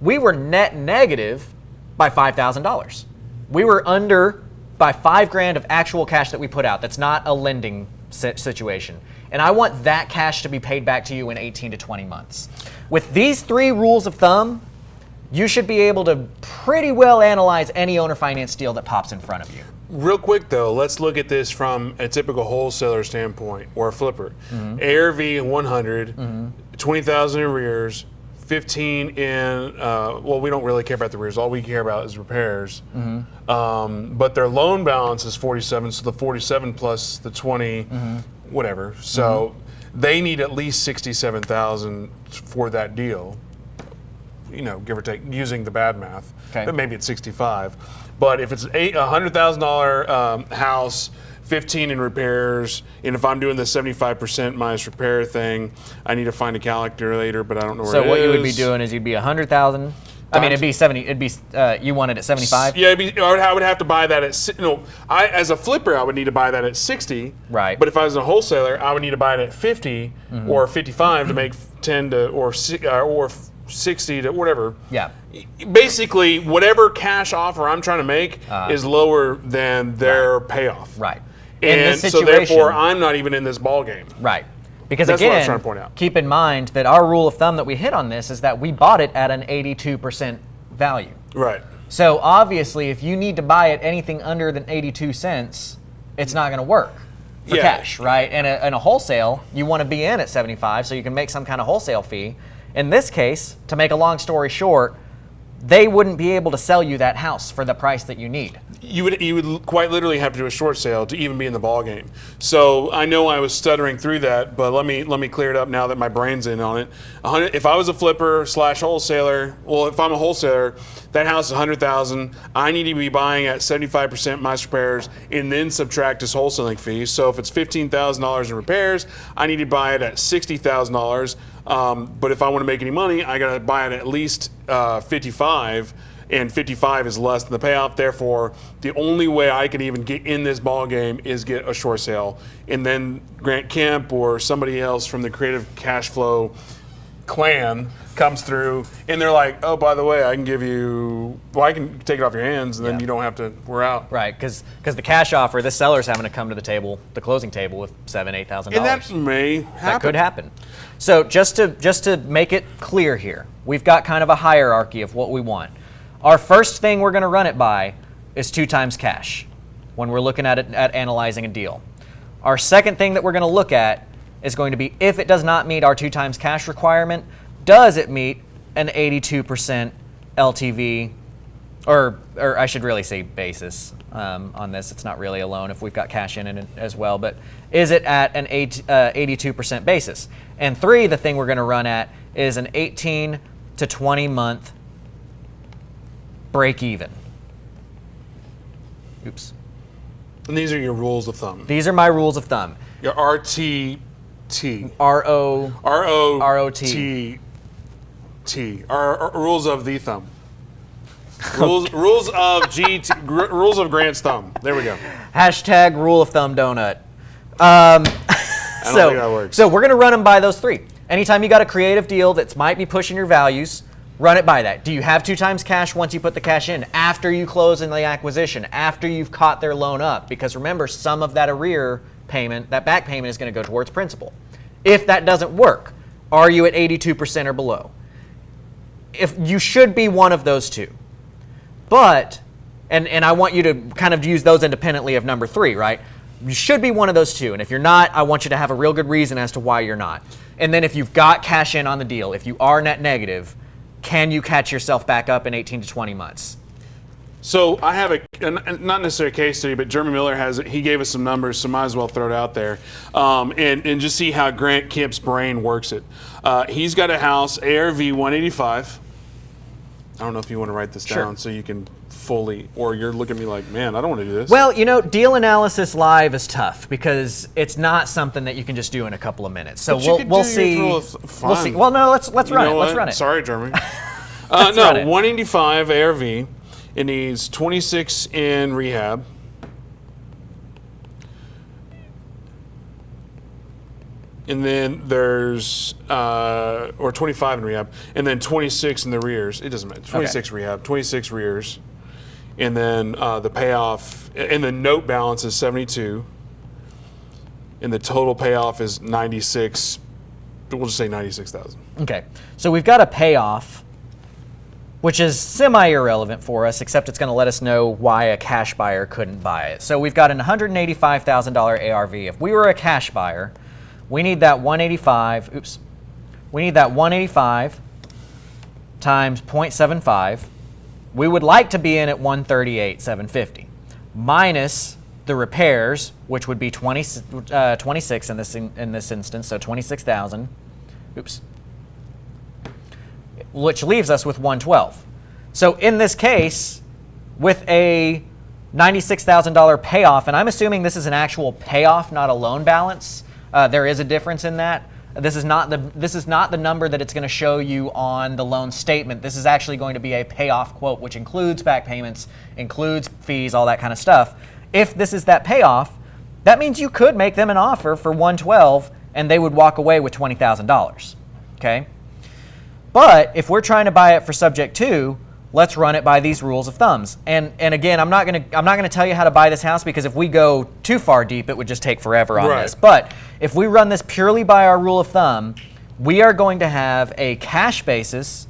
we were net negative by $5,000. We were under by $5,000 of actual cash that we put out. That's not a lending situation. And I want that cash to be paid back to you in 18 to 20 months. With these 3 rules of thumb, you should be able to pretty well analyze any owner finance deal that pops in front of you. Real quick though, let's look at this from a typical wholesaler standpoint or a flipper. Mm-hmm. ARV 100, mm-hmm. 20,000 in arrears, 15 in, well, we don't really care about the arrears. All we care about is repairs. Mm-hmm. But their loan balance is 47, so the 47 plus the 20, mm-hmm. whatever. So they need at least 67,000 for that deal. You know, give or take, using the bad math. Okay. But maybe it's 65. But if it's a $100,000 house, 15 in repairs, and if I'm doing the 75% minus repair thing, I need to find a calculator, but I don't know where it is. So what you would be doing is you'd be 100,000. I mean, it'd be 70. It'd be you want it at 75. Yeah, I would have to buy that at as a flipper, I would need to buy that at 60. Right. But if I was a wholesaler, I would need to buy it at 50 or 55 to make 10 to or 60 to whatever. Yeah. Basically, whatever cash offer I'm trying to make is lower than their payoff. Right. And so therefore, I'm not even in this ball game. Right. Because that's again, what I'm trying to point out. Keep in mind that our rule of thumb that we hit on this is that we bought it at an 82% value. Right. So obviously, if you need to buy it anything under than 82 cents, it's not going to work for cash, right? And in a wholesale, you want to be in at 75 so you can make some kind of wholesale fee. In this case, to make a long story short, they wouldn't be able to sell you that house for the price that you need. You would quite literally have to do a short sale to even be in the ball game. So I know I was stuttering through that, but let me clear it up now that my brain's in on it. If I was a flipper / wholesaler, well, if I'm a wholesaler, that house is $100,000. I need to be buying at 75% minus repairs, and then subtract his wholesaling fee. So if it's $15,000 in repairs, I need to buy it at $60,000. But if I want to make any money, I got to buy it at least 55, and 55 is less than the payoff. Therefore, the only way I can even get in this ball game is get a short sale, and then Grant Kemp or somebody else from the creative cash flow clan comes through, and they're like, "Oh, by the way, I can give you, well, I can take it off your hands, and then you don't have to. We're out." Right, because the cash offer, the seller's having to come to the table, the closing table, with $7,000-8,000. And that may happen. That could happen. So just to make it clear here, we've got kind of a hierarchy of what we want. Our first thing we're going to run it by is 2 times cash when we're looking at it at analyzing a deal. Our second thing that we're going to look at is going to be if it does not meet our 2 times cash requirement, does it meet an 82% LTV, or I should really say basis on this. It's not really a loan if we've got cash in it as well, but is it at an 82% basis? And 3, the thing we're going to run at is an 18 to 20 month break even. Oops. And these are your rules of thumb. These are my rules of thumb. Your RTT. ROT. Rules of the thumb. Rules of GT. Rules of Grant's thumb. There we go. Hashtag rule of thumb donut. I don't think that works. So we're going to run them by those 3. Anytime you got a creative deal that might be pushing your values, run it by that. Do you have 2 times cash once you put the cash in? After you close in the acquisition? After you've caught their loan up? Because remember, some of that arrear payment, that back payment, is going to go towards principal. If that doesn't work, are you at 82% or below? If you should be one of those 2. But, and I want you to kind of use those independently of number 3, right? You should be one of those 2. And if you're not, I want you to have a real good reason as to why you're not. And then if you've got cash in on the deal, if you are net negative, can you catch yourself back up in 18 to 20 months? So I have not necessarily a case study, but Jeremy Miller has it. He gave us some numbers, so might as well throw it out there, and just see how Grant Kemp's brain works it. He's got a house, ARV 185. I don't know if you want to write this down so you can fully, or you're looking at me like, man, I don't want to do this. Well, deal analysis live is tough because it's not something that you can just do in a couple of minutes. So we'll see. We'll see. Well, no, let's run it. Let's run it. Sorry, Jeremy. No, 185 ARV. It needs 26 in rehab. And then there's, or 25 in rehab, and then 26 in the rears. It doesn't matter. 26 rehab, 26 rears. And then the payoff, and the note balance is 72. And the total payoff is 96. We'll just say 96,000. Okay. So we've got a payoff, which is semi-irrelevant for us, except it's going to let us know why a cash buyer couldn't buy it. So we've got an $185,000 ARV. If we were a cash buyer, we need that 185. Oops. We need that 185 times 0.75. We would like to be in at 138,750 minus the repairs, which would be 26 in this instance, so 26,000. Oops. Which leaves us with 112. So in this case, with a $96,000 payoff, and I'm assuming this is an actual payoff, not a loan balance. There is a difference in that. This is not the number that it's going to show you on the loan statement. This is actually going to be a payoff quote, which includes back payments, includes fees, all that kind of stuff. If this is that payoff, that means you could make them an offer for 112 and they would walk away with $20,000. Okay? But if we're trying to buy it for subject to, let's run it by these rules of thumbs. And again, I'm not gonna tell you how to buy this house because if we go too far deep, it would just take forever on this. But if we run this purely by our rule of thumb, we are going to have a cash basis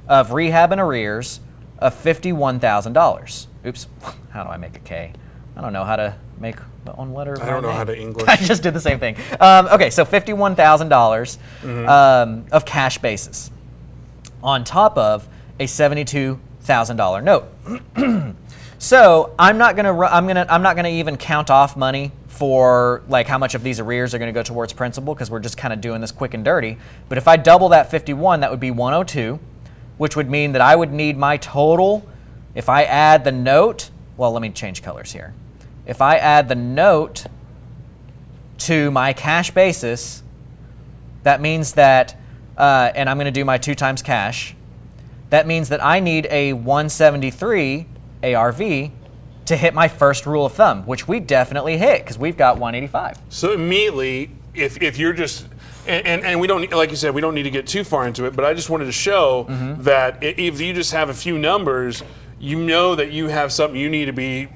of rehab and arrears of $51,000. Oops, how do I make a K? I don't know how to make the one letter. I don't know how to English. I just did the same thing. Okay, so $51,000 of cash basis on top of a $72,000 note. So I'm not gonna even count off money for like how much of these arrears are gonna go towards principal because we're just kind of doing this quick and dirty. But if I double that 51, that would be 102, which would mean that I would need my total. If I add the note, well, let me change colors here. If I add the note to my cash basis, that means that, and I'm gonna do my 2 times cash. That means that I need a 173 ARV to hit my first rule of thumb, which we definitely hit because we've got 185. So immediately, if you're just, and we don't, like you said, we don't need to get too far into it, but I just wanted to show that if you just have a few numbers, you know that you have something you need to be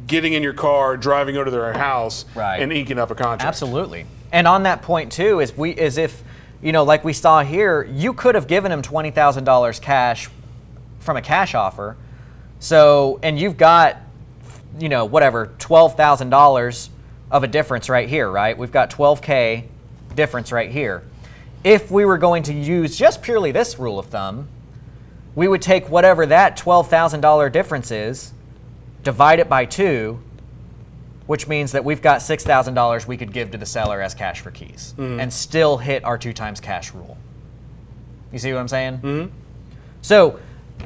getting in your car, driving over to their house, and inking up a contract. Absolutely. And on that point too, is if, you know, like we saw here, you could have given him $20,000 cash from a cash offer. So, and you've got, you know, whatever, $12,000 of a difference right here, right? We've got 12K difference right here. If we were going to use just purely this rule of thumb, we would take whatever that $12,000 difference is, divide it by 2, which means that we've got $6,000 we could give to the seller as cash for keys and still hit our 2 times cash rule. You see what I'm saying? Mm-hmm. So,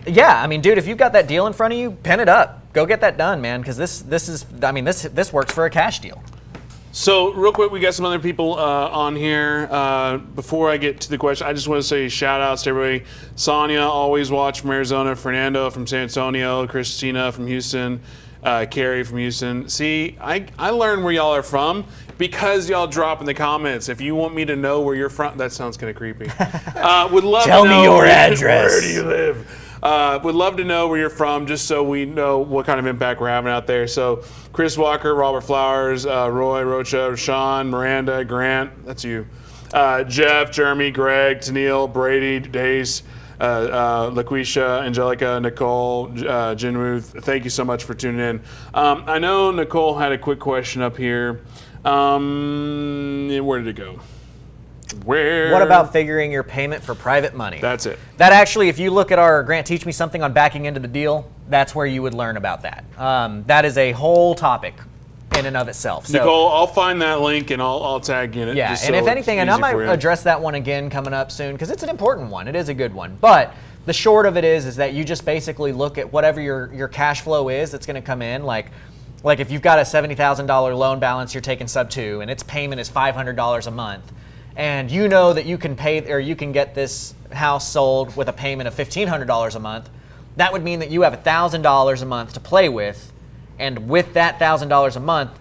yeah, I mean, dude, if you've got that deal in front of you, pen it up. Go get that done, man, because this works for a cash deal. So, real quick, we got some other people on here. Before I get to the question, I just want to say shout outs to everybody. Sonia, always watch from Arizona. Fernando from San Antonio. Christina from Houston. Carrie from Houston. See, I learn where y'all are from because y'all drop in the comments. If you want me to know where you're from, that sounds kind of creepy. Would love Tell to know me your address. Where do you live? Would love to know where you're from, just so we know what kind of impact we're having out there. So, Chris Walker, Robert Flowers, Roy, Rocha, Sean, Miranda, Grant, that's you. Jeff, Jeremy, Greg, Tennille, Brady, Dace, LaQuisha, Angelica, Nicole, Jinwoo, thank you so much for tuning in. I know Nicole had a quick question up here. Where did it go? What about figuring your payment for private money? That's it. That actually, if you look at our Grant Teach Me Something on backing into the deal, that's where you would learn about that. That is a whole topic in and of itself. So, Nicole, I'll find that link and I'll tag in it. Yeah, just and so if anything, and I might address that one again coming up soon because it's an important one. It is a good one. But the short of it is that you just basically look at whatever your cash flow is that's going to come in. Like if you've got a $70,000 loan balance, you're taking Sub2, and its payment is $500 a month. And you know that you can pay, or you can get this house sold with a payment of $1,500 a month. That would mean that you have $1,000 a month to play with, and with that $1,000 a month,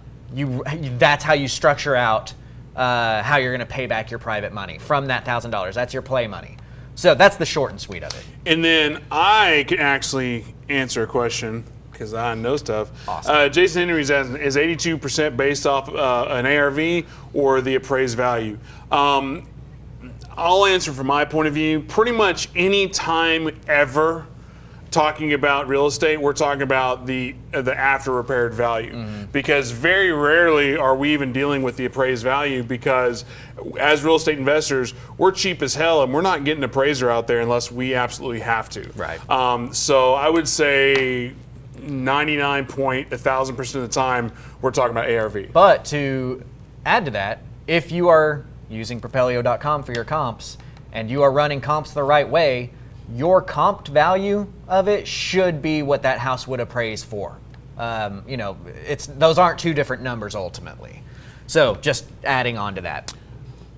that's how you structure out how you're going to pay back your private money from that $1,000. That's your play money. So that's the short and sweet of it. And then I can actually answer a question because I know stuff. Awesome. Jason Henry's asking, is 82% based off an ARV or the appraised value? I'll answer from my point of view. Pretty much any time ever talking about real estate, we're talking about the after repaired value, because very rarely are we even dealing with the appraised value, because as real estate investors, we're cheap as hell and we're not getting an appraiser out there unless we absolutely have to. Right. So I would say 1,000% of the time we're talking about ARV. But to add to that, if you are using Propelio.com for your comps and you are running comps the right way, your comped value of it should be what that house would appraise for. Those aren't two different numbers ultimately. So just adding on to that.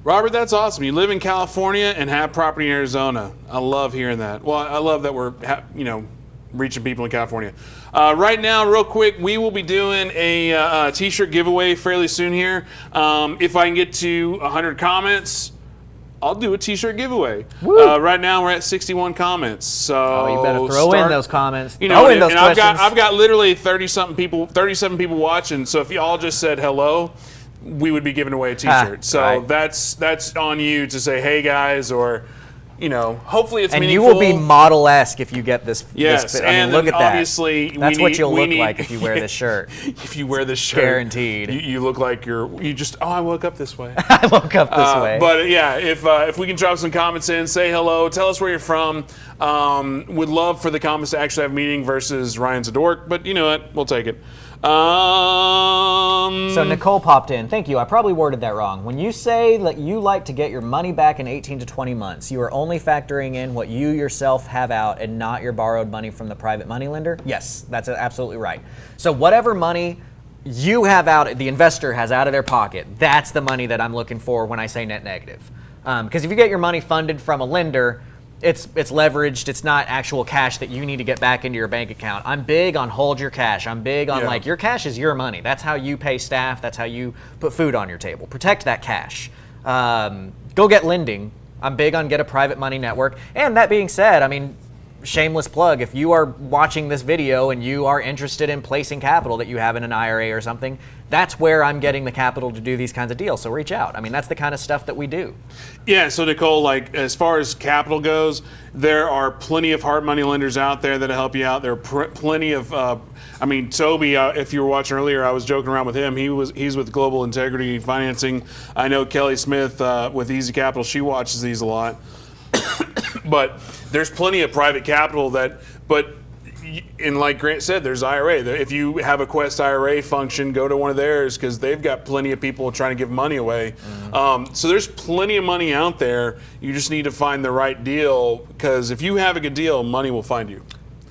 Robert, that's awesome. You live in California and have property in Arizona. I love hearing that. Well, I love that we're reaching people in California. Right now, real quick, we will be doing a T-shirt giveaway fairly soon here. If I can get to 100 comments, I'll do a T-shirt giveaway. Right now, we're at 61 comments. So you better throw in those comments. Throw in those questions. I've got literally 37 people watching. So if y'all just said hello, we would be giving away a T-shirt. So right. that's on you to say, hey guys, or hopefully it's and meaningful. And you will be model-esque if you get this. Yes, and look at that. Obviously, that's what you'll look like if you wear this shirt. If you wear this shirt, guaranteed. You look like I woke up this way. I woke up this way. But yeah, if we can drop some comments in, say hello, tell us where you're from. Would love for the comments to actually have meaning versus Ryan's a dork, but you know what? We'll take it. So Nicole popped in. Thank you. I probably worded that wrong. When you say that you like to get your money back in 18 to 20 months, you are only factoring in what you yourself have out and not your borrowed money from the private money lender? Yes, that's absolutely right. So whatever money you have out, the investor has out of their pocket, that's the money that I'm looking for when I say net negative. Because if you get your money funded from a lender, it's leveraged. It's not actual cash that you need to get back into your bank account. I'm big on hold your cash. I'm big on your cash is your money. That's how you pay staff. That's how you put food on your table. Protect that cash. Go get lending. I'm big on get a private money network. And that being said, I mean, shameless plug, if you are watching this video and you are interested in placing capital that you have in an IRA or something, that's where I'm getting the capital to do these kinds of deals. So reach out. I mean, that's the kind of stuff that we do. Yeah, so Nicole, like as far as capital goes, there are plenty of hard money lenders out there that'll help you out. There are plenty of, I mean, Toby, if you were watching earlier, I was joking around with him. He's with Global Integrity Financing. I know Kelly Smith with Easy Capital, she watches these a lot. But there's plenty of private capital and like Grant said, there's IRA. If you have a Quest IRA function, go to one of theirs because they've got plenty of people trying to give money away. So there's plenty of money out there. You just need to find the right deal because if you have a good deal, money will find you.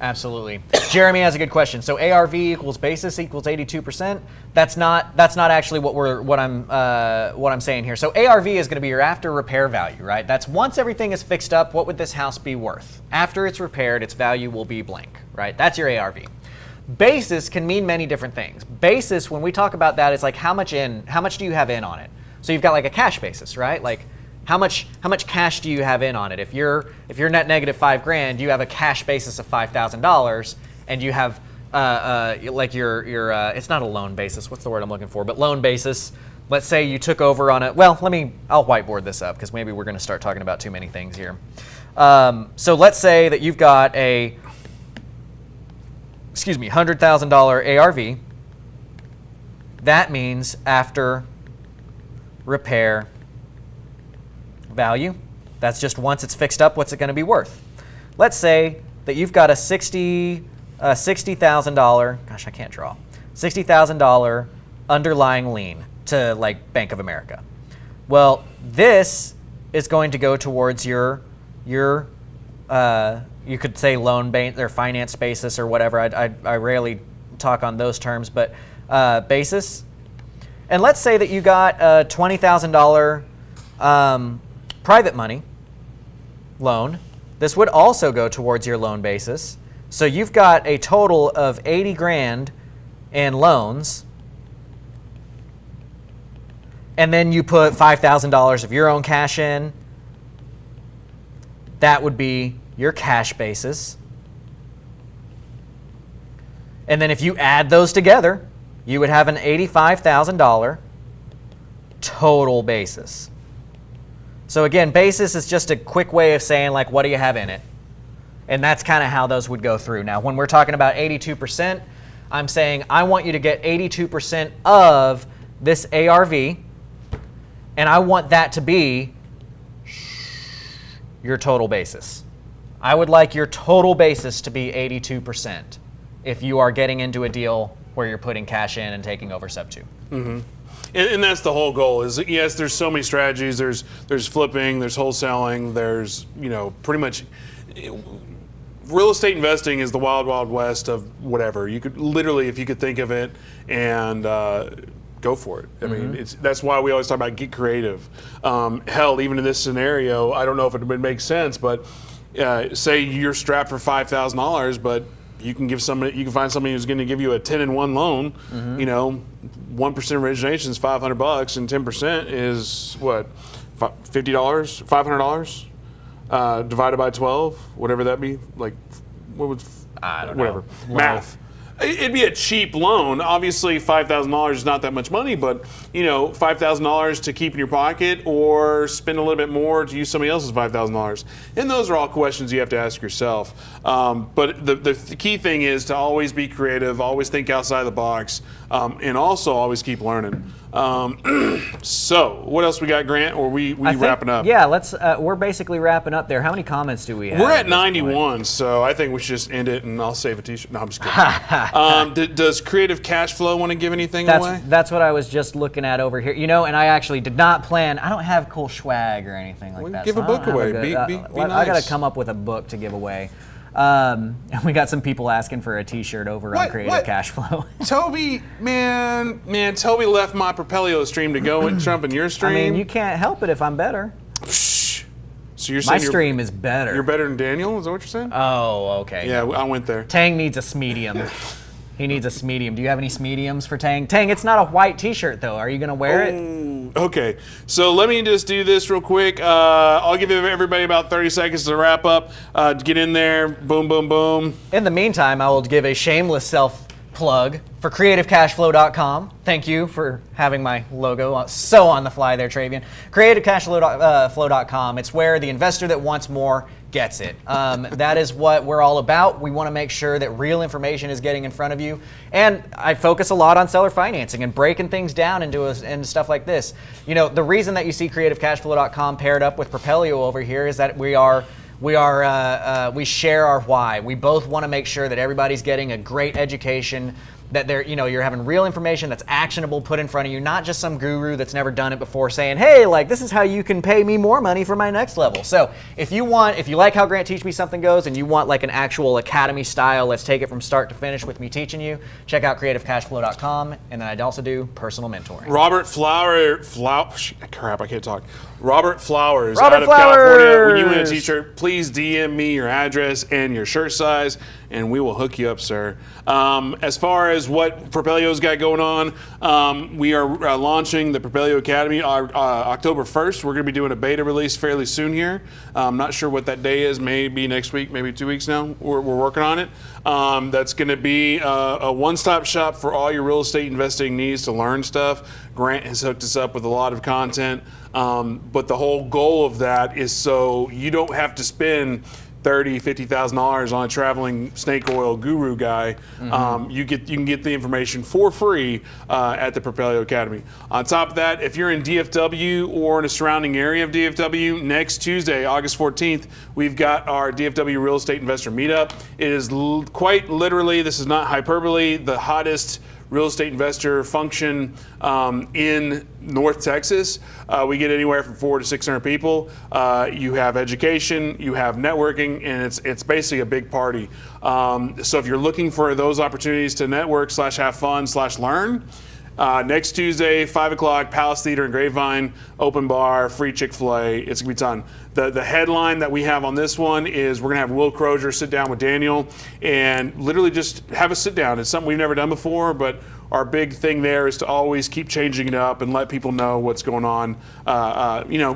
Absolutely. Jeremy has a good question. So ARV equals basis equals 82%. That's not actually what I'm saying here. So ARV is going to be your after repair value, right? That's once everything is fixed up, what would this house be worth? After it's repaired, its value will be blank, right? That's your ARV. Basis can mean many different things. Basis, when we talk about that, it's like how much do you have in on it? So you've got like a cash basis, right? Like how much cash do you have in on it? If you're net negative $5,000, you have a cash basis of $5,000, and you have like your it's not a loan basis. What's the word I'm looking for? But loan basis. Let's say you took over on a. Well, I'll whiteboard this up because maybe we're going to start talking about too many things here. So let's say that you've got a $100,000 ARV. That means after repair value. That's just once it's fixed up, what's it going to be worth? Let's say that you've got a $60,000, gosh, I can't draw, $60,000 underlying lien to like Bank of America. Well, this is going to go towards your you could say loan or finance basis or whatever. I rarely talk on those terms, but basis. And let's say that you got a $20,000 private money loan. This would also go towards your loan basis. So you've got a total of 80 grand in loans. And then you put $5,000 of your own cash in. That would be your cash basis. And then if you add those together, you would have an $85,000 total basis. So again, basis is just a quick way of saying like, what do you have in it? And that's kind of how those would go through. Now, when we're talking about 82%, I'm saying I want you to get 82% of this ARV, and I want that to be your total basis. I would like your total basis to be 82% if you are getting into a deal where you're putting cash in and taking over Sub2. Mm-hmm. And that's the whole goal is, yes, there's so many strategies. There's flipping, there's wholesaling, there's, pretty much real estate investing is the wild, wild west of whatever. You could literally, if you could think of it and go for it. I mean, that's why we always talk about get creative. Hell, even in this scenario, I don't know if it would make sense, but say you're strapped for $5,000, but you can find somebody who's going to give you a 10-in-1 loan. 1% origination is $500, and 10% is what, $50, $500 divided by 12, whatever that be. Like, what would I don't whatever know. math. It'd be a cheap loan. Obviously, $5,000 is not that much money, but $5,000 to keep in your pocket or spend a little bit more to use somebody else's $5,000. And those are all questions you have to ask yourself. But the key thing is to always be creative, always think outside the box, and also always keep learning. So, what else we got, Grant? Or we wrapping up? Yeah, let's. We're basically wrapping up there. How many comments do we have? We're at 91, so I think we should just end it, and I'll save a T-shirt. No, I'm just kidding. Does Creative Cash Flow want to give anything away? That's what I was just looking at over here. And I actually did not plan. I don't have cool swag or anything like that. Give a book away. Be nice. I got to come up with a book to give away. And we got some people asking for a T-shirt over on Creative Cash Flow. Toby, man, Toby left my Propelio stream to go and jump in your stream. I mean, you can't help it if I'm better. So you're saying my stream is better. You're better than Daniel? Is that what you're saying? Oh, okay. Yeah, I went there. Tang needs a medium. He needs a medium. Do you have any mediums for Tang? Tang, it's not a white T-shirt though. Are you gonna wear it? Okay, so let me just do this real quick. I'll give everybody about 30 seconds to wrap up. Get in there, boom, boom, boom. In the meantime, I will give a shameless self-plug for CreativeCashFlow.com. Thank you for having my logo so on the fly there, Travian. CreativeCashFlow.com. It's where the investor that wants more gets it. That is what we're all about. We want to make sure that real information is getting in front of you. And I focus a lot on seller financing and breaking things down into stuff like this. You know, the reason that you see CreativeCashFlow.com paired up with Propelio over here is that we share our why. We both want to make sure that everybody's getting a great education, that you're having real information that's actionable put in front of you, not just some guru that's never done it before saying, hey, like, this is how you can pay me more money for my next level. So if you like how Grant Teach Me Something goes and you want like an actual academy style, let's take it from start to finish with me teaching you, check out creativecashflow.com. And then I'd also do personal mentoring. Robert Flowers out of California. When you win a t-shirt, please DM me your address and your shirt size, and we will hook you up, sir. As far as what Propelio's got going on, we are launching the Propelio Academy October 1st. We're going to be doing a beta release fairly soon here. I'm not sure what that day is. Maybe next week, maybe 2 weeks now. We're working on it. That's going to be a one-stop shop for all your real estate investing needs to learn stuff. Grant has hooked us up with a lot of content. But the whole goal of that is so you don't have to spend $30,000, $50,000 on a traveling snake oil guru guy. You can get the information for free at the Propelio Academy. On top of that, if you're in DFW or in a surrounding area of DFW, next Tuesday, August 14th, we've got our DFW Real Estate Investor Meetup. It is quite literally, this is not hyperbole, the hottest real estate investor function in North Texas. We get anywhere from 400 to 600 people. You have education, you have networking, and it's basically a big party. So if you're looking for those opportunities to network / have fun / learn, next Tuesday, 5 o'clock, Palace Theater in Grapevine, open bar, free Chick-fil-A. It's gonna be ton. The headline that we have on this one is we're gonna have Will Crozier sit down with Daniel and literally just have a sit down. It's something we've never done before, but our big thing there is to always keep changing it up and let people know what's going on.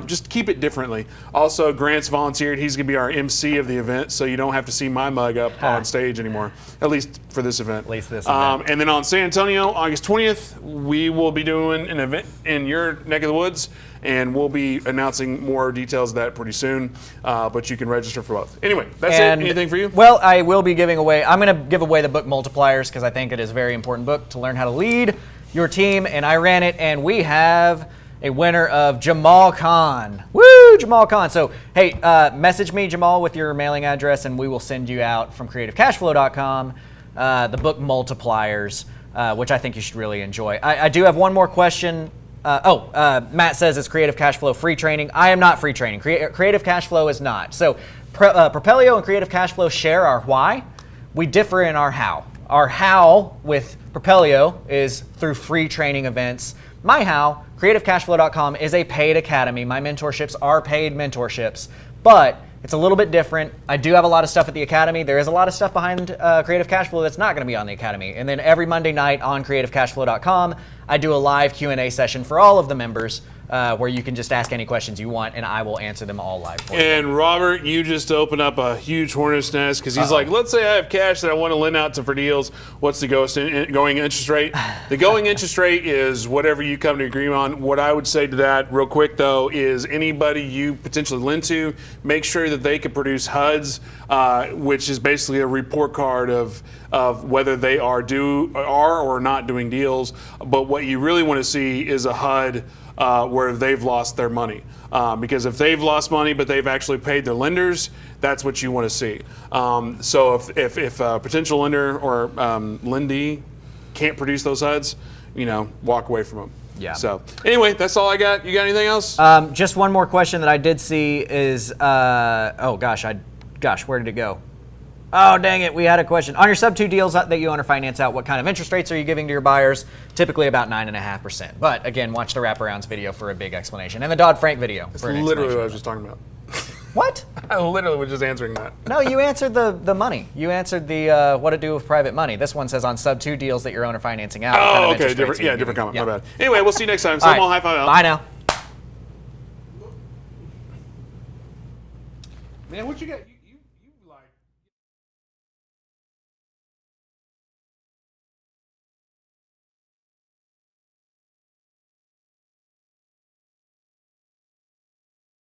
Just keep it differently. Also, Grant's volunteered. He's going to be our MC of the event, so you don't have to see my mug up on stage anymore, at least for this event. And then on San Antonio, August 20th, we will be doing an event in your neck of the woods, and we'll be announcing more details of that pretty soon, but you can register for both. Anyway, that's it. Anything for you? Well, I will be giving away, I'm going to give away the book Multipliers because I think it is a very important book to learn how to lead your team, and I ran it, and we have a winner of Jamal Khan. Woo, Jamal Khan. So, hey, message me, Jamal, with your mailing address, and we will send you out from CreativeCashFlow.com the book Multipliers, which I think you should really enjoy. I do have one more question. Matt says it's Creative Cashflow free training. I am not free training. Creative Cashflow is not. So Propelio and Creative Cashflow share our why. We differ in our how. Our how with Propelio is through free training events. My how, CreativeCashFlow.com, is a paid academy. My mentorships are paid mentorships, but it's a little bit different. I do have a lot of stuff at the academy. There is a lot of stuff behind Creative Cashflow that's not going to be on the academy. And then every Monday night on CreativeCashflow.com, I do a live Q&A session for all of the members where you can just ask any questions you want, and I will answer them all live for you. And Robert, you just opened up a huge hornet's nest because he's like, let's say I have cash that I want to lend out for deals. What's the going interest rate? The going interest rate is whatever you come to agree on. What I would say to that real quick, though, is anybody you potentially lend to, make sure that they can produce HUDs, which is basically a report card of whether they are or not doing deals. But what you really want to see is a HUD where they've lost their money. Because if they've lost money but they've actually paid their lenders, that's what you want to see. So if a potential lender or lendee can't produce those HUDs, walk away from them. Yeah. So anyway, that's all I got. You got anything else? Just one more question that I did see is, where did it go? Oh, dang it, we had a question. On your Sub2 deals that you own or finance out, what kind of interest rates are you giving to your buyers? Typically about 9.5%. But again, watch the wraparounds video for a big explanation, and the Dodd-Frank video for an literally explanation. what I was just talking about. What? I literally was just answering that. No, you answered the money. You answered the what to do with private money. This one says on Sub2 deals that your owner financing out. Oh, okay, different comment. My bad. Anyway, we'll see you next time. So, high five out. Bye now. Man, what you got?